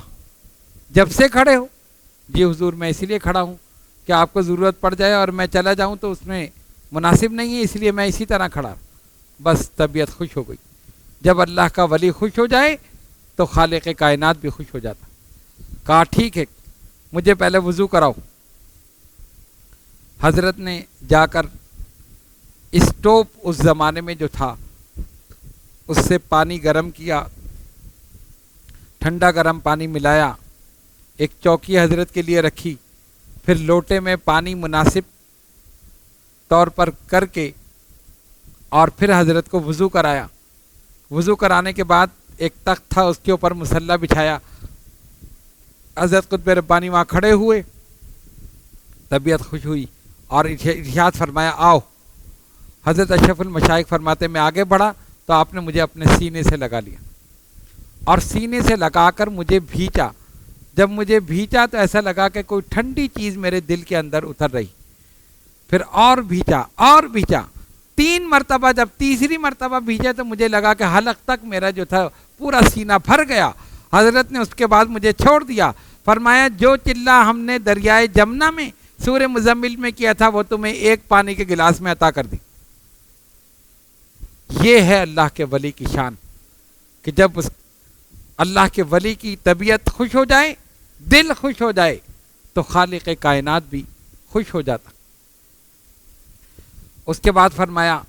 جب سے کھڑے ہو؟ جی حضور میں اسی لیے کھڑا ہوں کہ آپ کو ضرورت پڑ جائے اور میں چلا جاؤں تو اس میں مناسب نہیں ہے، اس لیے میں اسی طرح کھڑا۔ بس طبیعت خوش ہو گئی۔ جب اللہ کا ولی خوش ہو جائے تو خالق کائنات بھی خوش ہو جاتا۔ کہا ٹھیک ہے مجھے پہلے وضو کراؤ۔ حضرت نے جا کر اسٹوپ اس زمانے میں جو تھا اس سے پانی گرم کیا، ٹھنڈا گرم پانی ملایا، ایک چوکی حضرت کے لیے رکھی، پھر لوٹے میں پانی مناسب طور پر کر کے اور پھر حضرت کو وضو کرایا۔ وضو کرانے کے بعد ایک تخت تھا اس کے اوپر مصلی بچھایا۔ حضرت قطب ربانی وہاں کھڑے ہوئے، طبیعت خوش ہوئی اور ارشاد فرمایا آؤ۔ حضرت اشرف المشائخ فرماتے میں آگے بڑھا تو آپ نے مجھے اپنے سینے سے لگا لیا اور سینے سے لگا کر مجھے بھینچا۔ جب مجھے بھینچا تو ایسا لگا کہ کوئی ٹھنڈی چیز میرے دل کے اندر اتر رہی، پھر اور بھینچا اور بھینچا، 3 مرتبہ۔ جب تیسری مرتبہ بھینچا تو مجھے لگا کہ حلق تک میرا جو تھا پورا سینہ بھر گیا۔ حضرت نے اس کے بعد مجھے چھوڑ دیا، فرمایا جو چلہ ہم نے دریائے جمنا میں سورہ مزمل میں کیا تھا وہ تمہیں ایک پانی کے گلاس میں عطا کر دی۔ یہ ہے اللہ کے ولی کی شان کہ جب اس اللہ کے ولی کی طبیعت خوش ہو جائے، دل خوش ہو جائے تو خالق کائنات بھی خوش ہو جاتا۔ اس کے بعد فرمایا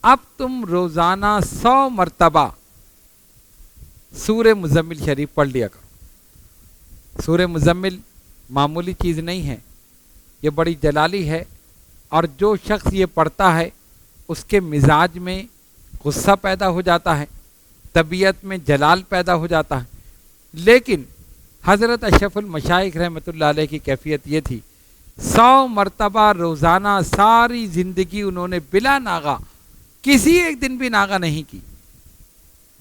اب تم روزانہ 100 مرتبہ سورہ مزمل شریف پڑھ لیا کرو۔ سورہ مزمل معمولی چیز نہیں ہے، یہ بڑی جلالی ہے، اور جو شخص یہ پڑھتا ہے اس کے مزاج میں غصہ پیدا ہو جاتا ہے، طبیعت میں جلال پیدا ہو جاتا ہے۔ لیکن حضرت اشرف المشائخ رحمۃ اللہ علیہ کی کیفیت یہ تھی، 100 مرتبہ روزانہ ساری زندگی انہوں نے بلا ناغہ کسی ایک دن بھی ناغہ نہیں کی،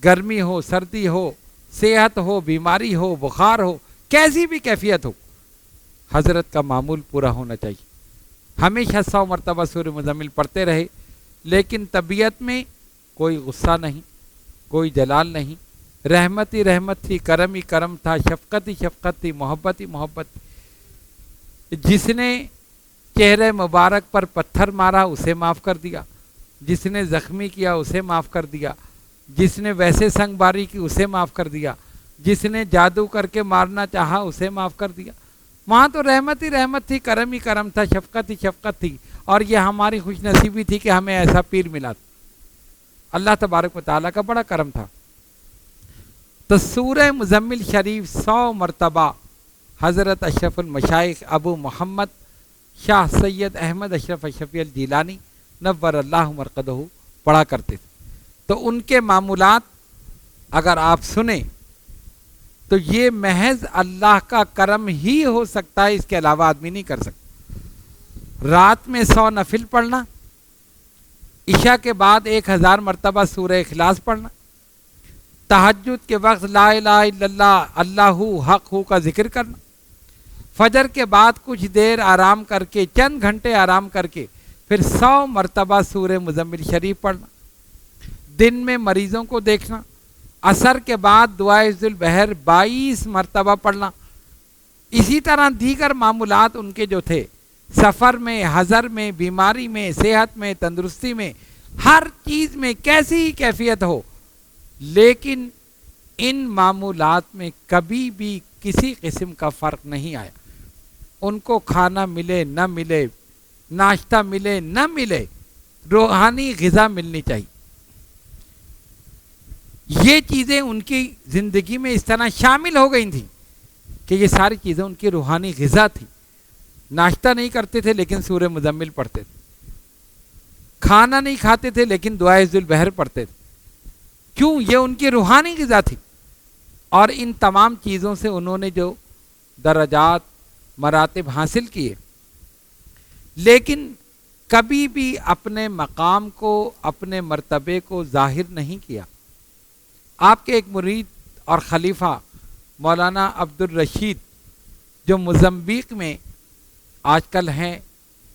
گرمی ہو، سردی ہو، صحت ہو، بیماری ہو، بخار ہو، کیسی بھی کیفیت ہو، حضرت کا معمول پورا ہونا چاہیے۔ ہمیشہ 100 مرتبہ سورہ مزمل پڑھتے رہے، لیکن طبیعت میں کوئی غصہ نہیں، کوئی جلال نہیں، رحمت ہی رحمت تھی، کرم ہی کرم تھا، شفقت ہی شفقت تھی، محبت ہی محبت تھی۔ جس نے چہرے مبارک پر پتھر مارا اسے معاف کر دیا، جس نے زخمی کیا اسے معاف کر دیا، جس نے ویسے سنگ باری کی اسے معاف کر دیا، جس نے جادو کر کے مارنا چاہا اسے معاف کر دیا۔ وہاں تو رحمت ہی رحمت تھی، کرم ہی کرم تھا، شفقت ہی شفقت تھی، اور یہ ہماری خوش نصیبی تھی کہ ہمیں ایسا پیر ملا تھا۔ اللہ تبارک و تعالیٰ کا بڑا کرم تھا۔ تو سورہ مزمل شریف 100 مرتبہ حضرت اشرف المشائخ ابو محمد شاہ سید احمد اشرف اشرفی الجیلانی نور اللہ مرقدہ پڑھا کرتے تھے۔ تو ان کے معمولات اگر آپ سنیں تو یہ محض اللہ کا کرم ہی ہو سکتا ہے، اس کے علاوہ آدمی نہیں کر سکتا۔ رات میں 100 نفل پڑھنا، عشاء کے بعد 1000 مرتبہ سورہ اخلاص پڑھنا، تہجد کے وقت لا الہ الا اللہ اللہ حق ہو کا ذکر کرنا، فجر کے بعد کچھ دیر آرام کر کے، چند گھنٹے آرام کر کے پھر 100 مرتبہ سورہ مزمل شریف پڑھنا، دن میں مریضوں کو دیکھنا، عصر کے بعد دعائے ذو البحر 22 مرتبہ پڑھنا۔ اسی طرح دیگر معمولات ان کے جو تھے، سفر میں، حضر میں، بیماری میں، صحت میں، تندرستی میں، ہر چیز میں کیسی ہی کیفیت ہو، لیکن ان معمولات میں کبھی بھی کسی قسم کا فرق نہیں آیا۔ ان کو کھانا ملے نہ ملے، ناشتہ ملے نہ ملے، روحانی غذا ملنی چاہیے۔ یہ چیزیں ان کی زندگی میں اس طرح شامل ہو گئی تھیں کہ یہ ساری چیزیں ان کی روحانی غذا تھی۔ ناشتہ نہیں کرتے تھے لیکن سورہ مزمل پڑھتے تھے، کھانا نہیں کھاتے تھے لیکن دعائے ذو البحر پڑھتے تھے۔ کیوں؟ یہ ان کی روحانی غذا تھی۔ اور ان تمام چیزوں سے انہوں نے جو درجات، مراتب حاصل کیے، لیکن کبھی بھی اپنے مقام کو، اپنے مرتبے کو ظاہر نہیں کیا۔ آپ کے ایک مرید اور خلیفہ مولانا عبد الرشید جو موزمبیق میں آج کل ہیں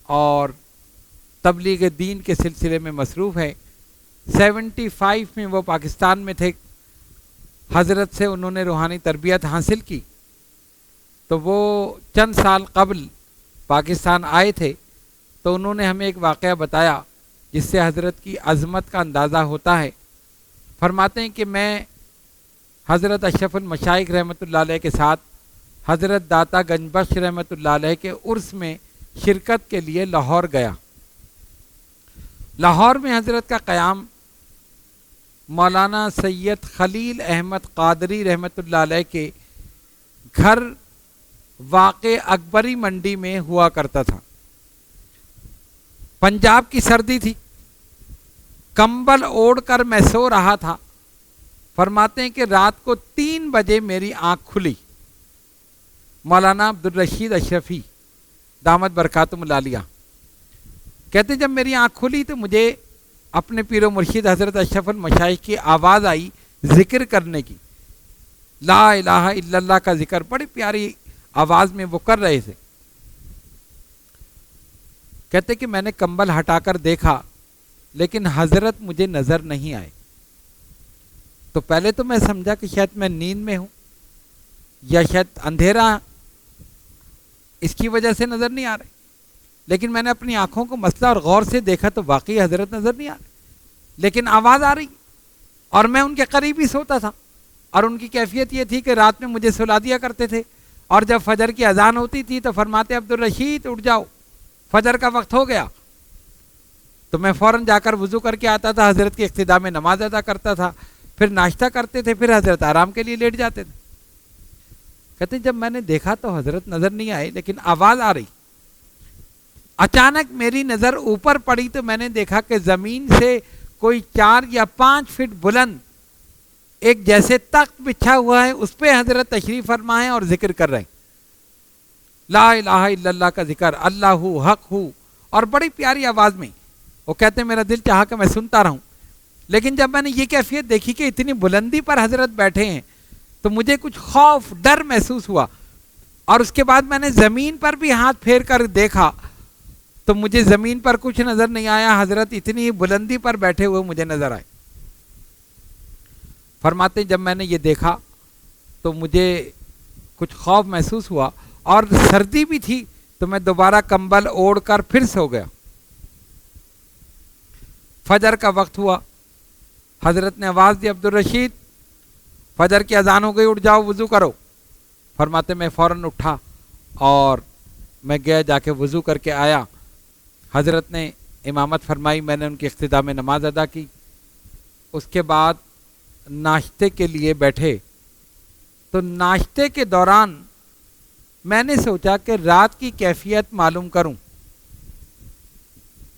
اور تبلیغ دین کے سلسلے میں مصروف ہے، 75 میں وہ پاکستان میں تھے، حضرت سے انہوں نے روحانی تربیت حاصل کی، تو وہ چند سال قبل پاکستان آئے تھے، تو انہوں نے ہمیں ایک واقعہ بتایا جس سے حضرت کی عظمت کا اندازہ ہوتا ہے۔ فرماتے ہیں کہ میں حضرت اشرف المشائخ رحمۃ اللہ علیہ کے ساتھ حضرت داتا گنج بخش رحمۃ اللہ علیہ کے عرس میں شرکت کے لیے لاہور گیا۔ لاہور میں حضرت کا قیام مولانا سید خلیل احمد قادری رحمۃ اللہ علیہ کے گھر واقع اکبری منڈی میں ہوا کرتا تھا۔ پنجاب کی سردی تھی، کمبل اوڑھ کر میں سو رہا تھا۔ فرماتے ہیں کہ رات کو 3 بجے میری آنکھ کھلی۔ مولانا عبد الرشید اشرفی دامت برکاتہم العالیہ کہتے جب میری آنکھ کھلی تو مجھے اپنے پیر و مرشد حضرت اشرف المشائخ کی آواز آئی ذکر کرنے کی، لا الہ الا اللہ کا ذکر بڑی پیاری آواز میں وہ کر رہے تھے۔ کہتے کہ میں نے کمبل ہٹا کر دیکھا لیکن حضرت مجھے نظر نہیں آئے۔ تو پہلے تو میں سمجھا کہ شاید میں نیند میں ہوں یا شاید اندھیرا اس کی وجہ سے نظر نہیں آ رہے، لیکن میں نے اپنی آنکھوں کو مسئلہ اور غور سے دیکھا تو واقعی حضرت نظر نہیں آ رہے، لیکن آواز آ رہی، اور میں ان کے قریب ہی سوتا تھا، اور ان کی کیفیت یہ تھی کہ رات میں مجھے سلا دیا کرتے تھے، اور جب فجر کی اذان ہوتی تھی تو فرماتے عبد الرشید اٹھ جاؤ، فجر کا وقت ہو گیا۔ تو میں فوراً جا کر وضو کر کے آتا تھا، حضرت کی اقتداء میں نماز ادا کرتا تھا، پھر ناشتہ کرتے تھے، پھر حضرت آرام کے لیے لیٹ جاتے تھے۔ کہتے ہیں جب میں نے دیکھا تو حضرت نظر نہیں آئے لیکن آواز آ رہی۔ اچانک میری نظر اوپر پڑی تو میں نے دیکھا کہ زمین سے کوئی 4 یا 5 فٹ بلند ایک جیسے تخت بچھا ہوا ہے، اس پہ حضرت تشریف فرما ہے اور ذکر کر رہے ہیں، لا الہ الا اللہ کا ذکر، اللہ حق ہو، اور بڑی پیاری آواز میں۔ وہ کہتے ہیں میرا دل چاہا کہ میں سنتا رہوں، لیکن جب میں نے یہ کیفیت دیکھی کہ اتنی بلندی پر حضرت بیٹھے ہیں تو مجھے کچھ خوف ڈر محسوس ہوا، اور اس کے بعد میں نے زمین پر بھی ہاتھ پھیر کر دیکھا تو مجھے زمین پر کچھ نظر نہیں آیا، حضرت اتنی بلندی پر بیٹھے ہوئے مجھے نظر آئے۔ فرماتے ہیں جب میں نے یہ دیکھا تو مجھے کچھ خوف محسوس ہوا، اور سردی بھی تھی تو میں دوبارہ کمبل اوڑھ کر پھر سو گیا۔ فجر کا وقت ہوا، حضرت نے آواز دی عبدالرشید فجر کی اذان ہو گئی، اٹھ جاؤ وضو کرو۔ فرماتے میں فوراً اٹھا اور میں گیا، جا کے وضو کر کے آیا۔ حضرت نے امامت فرمائی، میں نے ان کی اقتداء میں نماز ادا کی۔ اس کے بعد ناشتے کے لیے بیٹھے تو ناشتے کے دوران میں نے سوچا کہ رات کی کیفیت معلوم کروں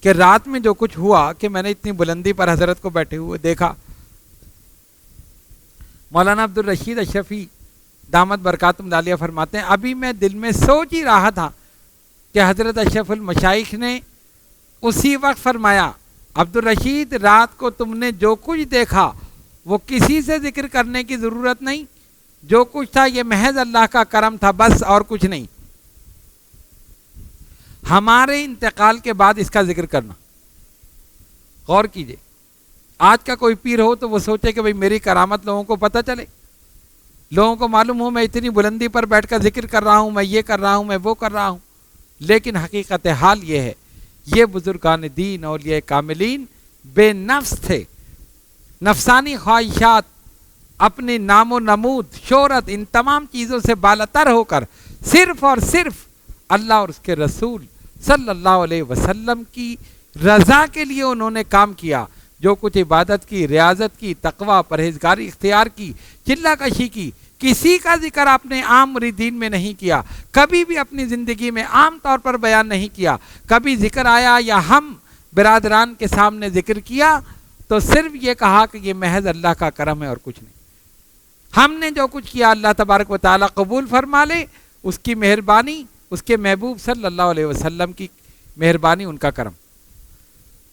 کہ رات میں جو کچھ ہوا کہ میں نے اتنی بلندی پر حضرت کو بیٹھے ہوئے دیکھا۔ مولانا عبدالرشید اشرفی دامت برکاتہم عالیہ فرماتے ہیں ابھی میں دل میں سوچ ہی رہا تھا کہ حضرت اشرف المشائخ نے اسی وقت فرمایا عبدالرشید رات کو تم نے جو کچھ دیکھا وہ کسی سے ذکر کرنے کی ضرورت نہیں، جو کچھ تھا یہ محض اللہ کا کرم تھا، بس اور کچھ نہیں۔ ہمارے انتقال کے بعد اس کا ذکر کرنا، غور کیجئے۔ آج کا کوئی پیر ہو تو وہ سوچے کہ بھئی میری کرامت لوگوں کو پتہ چلے، لوگوں کو معلوم ہو میں اتنی بلندی پر بیٹھ کر ذکر کر رہا ہوں، میں یہ کر رہا ہوں، میں وہ کر رہا ہوں۔ لیکن حقیقت حال یہ ہے، یہ بزرگان دین اولیاء کاملین بے نفس تھے، نفسانی خواہشات، اپنی نام و نمود، شہرت، ان تمام چیزوں سے بالاتر ہو کر صرف اور صرف اللہ اور اس کے رسول صلی اللہ علیہ وسلم کی رضا کے لیے انہوں نے کام کیا۔ جو کچھ عبادت کی، ریاضت کی، تقوی، پرہیزگاری اختیار کی، چلہ کشی کی، کسی کا ذکر آپ نے عام مریدین میں نہیں کیا، کبھی بھی اپنی زندگی میں عام طور پر بیان نہیں کیا۔ کبھی ذکر آیا یا ہم برادران کے سامنے ذکر کیا تو صرف یہ کہا کہ یہ محض اللہ کا کرم ہے اور کچھ نہیں۔ ہم نے جو کچھ کیا اللہ تبارک و تعالیٰ قبول فرما لے، اس کی مہربانی، اس کے محبوب صلی اللہ علیہ وسلم کی مہربانی، ان کا کرم۔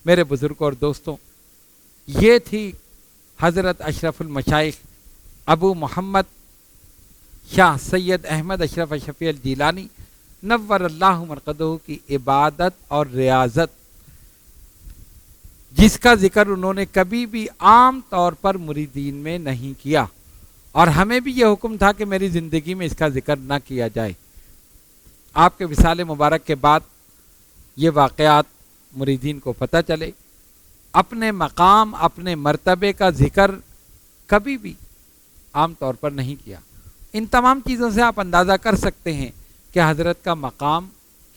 میرے بزرگوں اور دوستوں، یہ تھی حضرت اشرف المشائخ ابو محمد شاہ سید احمد اشرف اشرفی الجیلانی نور اللہ مرقدہ کی عبادت اور ریاضت، جس کا ذکر انہوں نے کبھی بھی عام طور پر مریدین میں نہیں کیا، اور ہمیں بھی یہ حکم تھا کہ میری زندگی میں اس کا ذکر نہ کیا جائے۔ آپ کے وصال مبارک کے بعد یہ واقعات مریدین کو پتہ چلے، اپنے مقام، اپنے مرتبے کا ذکر کبھی بھی عام طور پر نہیں کیا۔ ان تمام چیزوں سے آپ اندازہ کر سکتے ہیں کہ حضرت کا مقام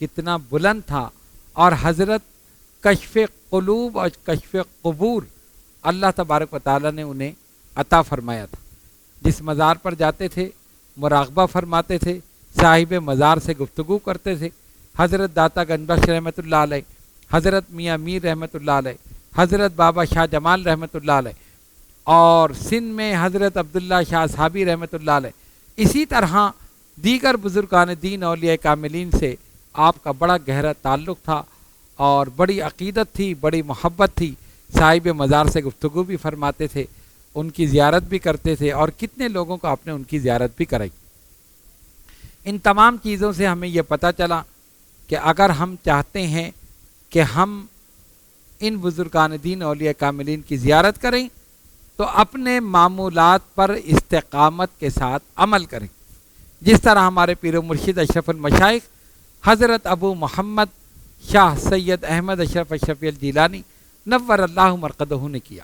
کتنا بلند تھا، اور حضرت کشف قلوب اور کشف قبور اللہ تبارک و تعالیٰ نے انہیں عطا فرمایا تھا۔ جس مزار پر جاتے تھے مراقبہ فرماتے تھے، صاحب مزار سے گفتگو کرتے تھے۔ حضرت داتا گنج بخش رحمۃ اللہ علیہ، حضرت میاں میر رحمۃ اللہ علیہ، حضرت بابا شاہ جمال رحمۃ اللہ علیہ، اور سندھ میں حضرت عبداللہ شاہ صحابی رحمۃ اللہ علیہ، اسی طرح دیگر بزرگان دین اولیاء کاملین سے آپ کا بڑا گہرا تعلق تھا، اور بڑی عقیدت تھی، بڑی محبت تھی۔ صاحب مزار سے گفتگو بھی فرماتے تھے، ان کی زیارت بھی کرتے تھے، اور کتنے لوگوں کو آپ نے ان کی زیارت بھی کرائی۔ ان تمام چیزوں سے ہمیں یہ پتہ چلا کہ اگر ہم چاہتے ہیں کہ ہم ان بزرگان دین اولیاء کاملین کی زیارت کریں تو اپنے معمولات پر استقامت کے ساتھ عمل کریں، جس طرح ہمارے پیر و مرشد اشرف المشائخ حضرت ابو محمد شاہ سید احمد اشرف اشرفی الجیلانی نور اللہ مرقدہ نے کیا۔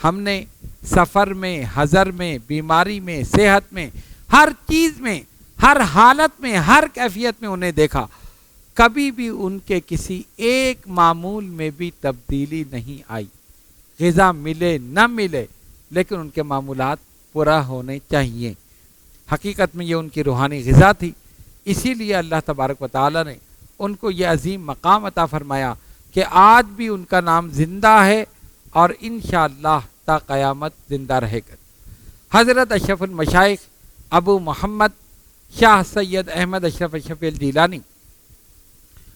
ہم نے سفر میں، حضر میں، بیماری میں، صحت میں، ہر چیز میں، ہر حالت میں، ہر کیفیت میں انہیں دیکھا۔ کبھی بھی ان کے کسی ایک معمول میں بھی تبدیلی نہیں آئی۔ غذا ملے نہ ملے، لیکن ان کے معمولات پورا ہونے چاہیے۔ حقیقت میں یہ ان کی روحانی غذا تھی، اسی لیے اللہ تبارک و تعالیٰ نے ان کو یہ عظیم مقام عطا فرمایا کہ آج بھی ان کا نام زندہ ہے اور انشاءاللہ تا قیامت زندہ رہے گا۔ حضرت اشرف المشائخ ابو محمد شاہ سید احمد اشرف اشرفی الجیلانی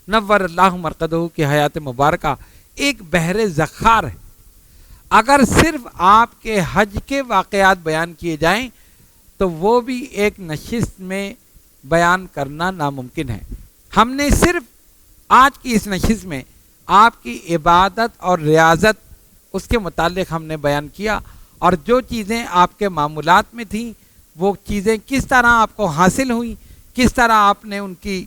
نور اللہ مرقدہ کی حیات مبارکہ ایک بحر ذخار ہے۔ اگر صرف آپ کے حج کے واقعات بیان کیے جائیں تو وہ بھی ایک نشست میں بیان کرنا ناممکن ہے۔ ہم نے صرف آج کی اس نشست میں آپ کی عبادت اور ریاضت اس کے متعلق ہم نے بیان کیا، اور جو چیزیں آپ کے معمولات میں تھیں وہ چیزیں کس طرح آپ کو حاصل ہوئیں، کس طرح آپ نے ان کی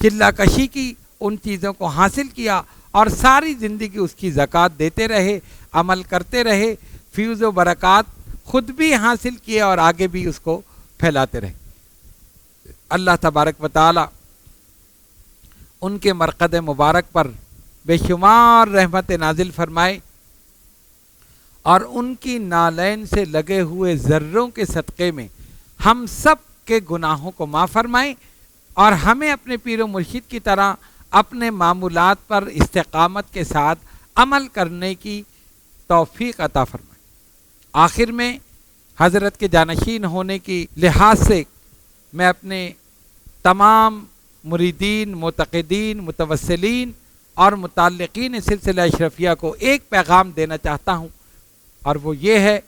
چلہ کشی کی، ان چیزوں کو حاصل کیا اور ساری زندگی اس کی زکوٰۃ دیتے رہے، عمل کرتے رہے، فیض و برکات خود بھی حاصل کیے اور آگے بھی اس کو پھیلاتے رہے۔ اللہ تبارک و تعالی ان کے مرقد مبارک پر بے شمار رحمت نازل فرمائے اور ان کی نالین سے لگے ہوئے ذروں کے صدقے میں ہم سب کے گناہوں کو معاف فرمائے اور ہمیں اپنے پیر و مرشد کی طرح اپنے معمولات پر استقامت کے ساتھ عمل کرنے کی توفیق عطا فرمائے۔ آخر میں حضرت کے جانشین ہونے کی لحاظ سے میں اپنے تمام مریدین، معتقدین، متوسلین اور متعلقین سلسلہ اشرفیہ کو ایک پیغام دینا چاہتا ہوں، اور وہ یہ ہے،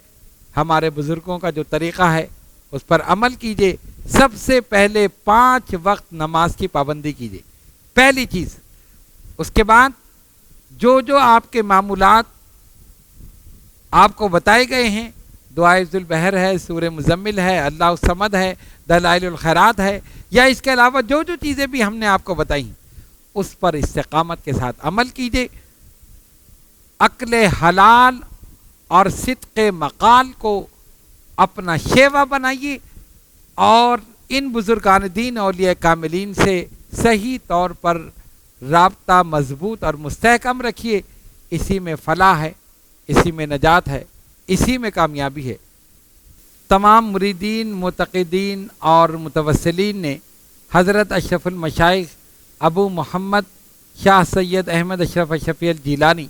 ہمارے بزرگوں کا جو طریقہ ہے اس پر عمل کیجئے۔ سب سے پہلے 5 وقت نماز کی پابندی کیجئے، پہلی چیز۔ اس کے بعد جو جو آپ کے معمولات آپ کو بتائے گئے ہیں، دعائے ذوالبحر ہے، سورہ مزمل ہے، اللہ الصمد ہے، دلائل الخیرات ہے، یا اس کے علاوہ جو جو چیزیں بھی ہم نے آپ کو بتائی ہیں اس پر استقامت کے ساتھ عمل کیجئے۔ عقل حلال اور صدق مقال کو اپنا شیوا بنائیے اور ان بزرگان دین اولیاء کاملین سے صحیح طور پر رابطہ مضبوط اور مستحکم رکھیے۔ اسی میں فلاح ہے، اسی میں نجات ہے، اسی میں کامیابی ہے۔ تمام مریدین، معتقدین اور متوسلین نے حضرت اشرف المشائخ ابو محمد شاہ سید احمد اشرف اشرفی الجیلانی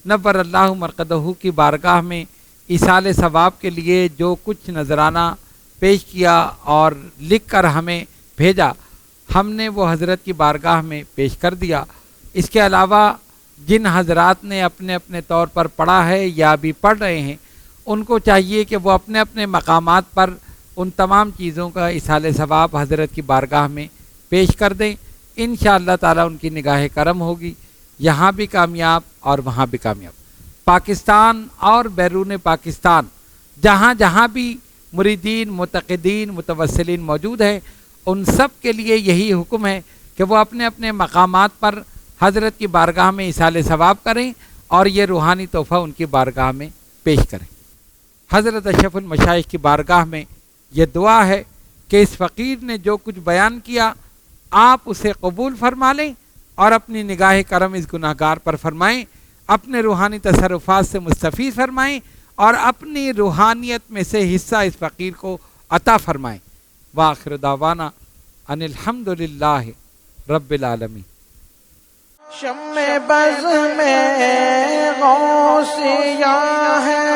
نور اللہ مرقدہ کی بارگاہ میں ایصال ثواب کے لیے جو کچھ نذرانہ پیش کیا اور لکھ کر ہمیں بھیجا، ہم نے وہ حضرت کی بارگاہ میں پیش کر دیا۔ اس کے علاوہ جن حضرات نے اپنے اپنے طور پر پڑھا ہے یا بھی پڑھ رہے ہیں، ان کو چاہیے کہ وہ اپنے اپنے مقامات پر ان تمام چیزوں کا ایصال ثواب حضرت کی بارگاہ میں پیش کر دیں۔ انشاءاللہ تعالی ان کی نگاہ کرم ہوگی، یہاں بھی کامیاب اور وہاں بھی کامیاب۔ پاکستان اور بیرون پاکستان جہاں جہاں بھی مریدین، معتقدین، متوسلین موجود ہیں، ان سب کے لیے یہی حکم ہے کہ وہ اپنے اپنے مقامات پر حضرت کی بارگاہ میں ایصال ثواب کریں اور یہ روحانی تحفہ ان کی بارگاہ میں پیش کریں۔ حضرت اشرف المشائخ کی بارگاہ میں یہ دعا ہے کہ اس فقیر نے جو کچھ بیان کیا آپ اسے قبول فرما لیں اور اپنی نگاہ کرم اس گناہ گار پر فرمائیں، اپنے روحانی تصرفات سے مستفید فرمائیں اور اپنی روحانیت میں سے حصہ اس فقیر کو عطا فرمائیں۔ وآخر دعوانا ان الحمدللہ رب العالمین۔ شم بز میں غوثیہ ہے،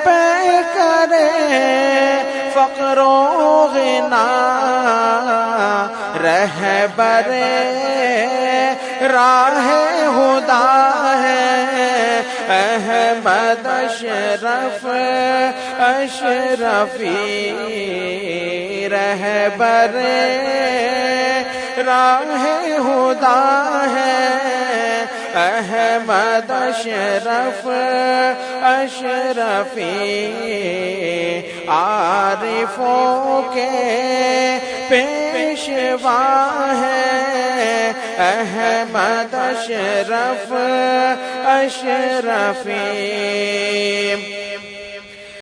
پہ کرے فقر و غنا، رہبر راہ خدا ہے احمد اشرف اشرفی، رہبر راہ خدا ہے احمد اشرف اشرفی، عارفوں کے پیشوا ہے احمد اشرف اشرفی۔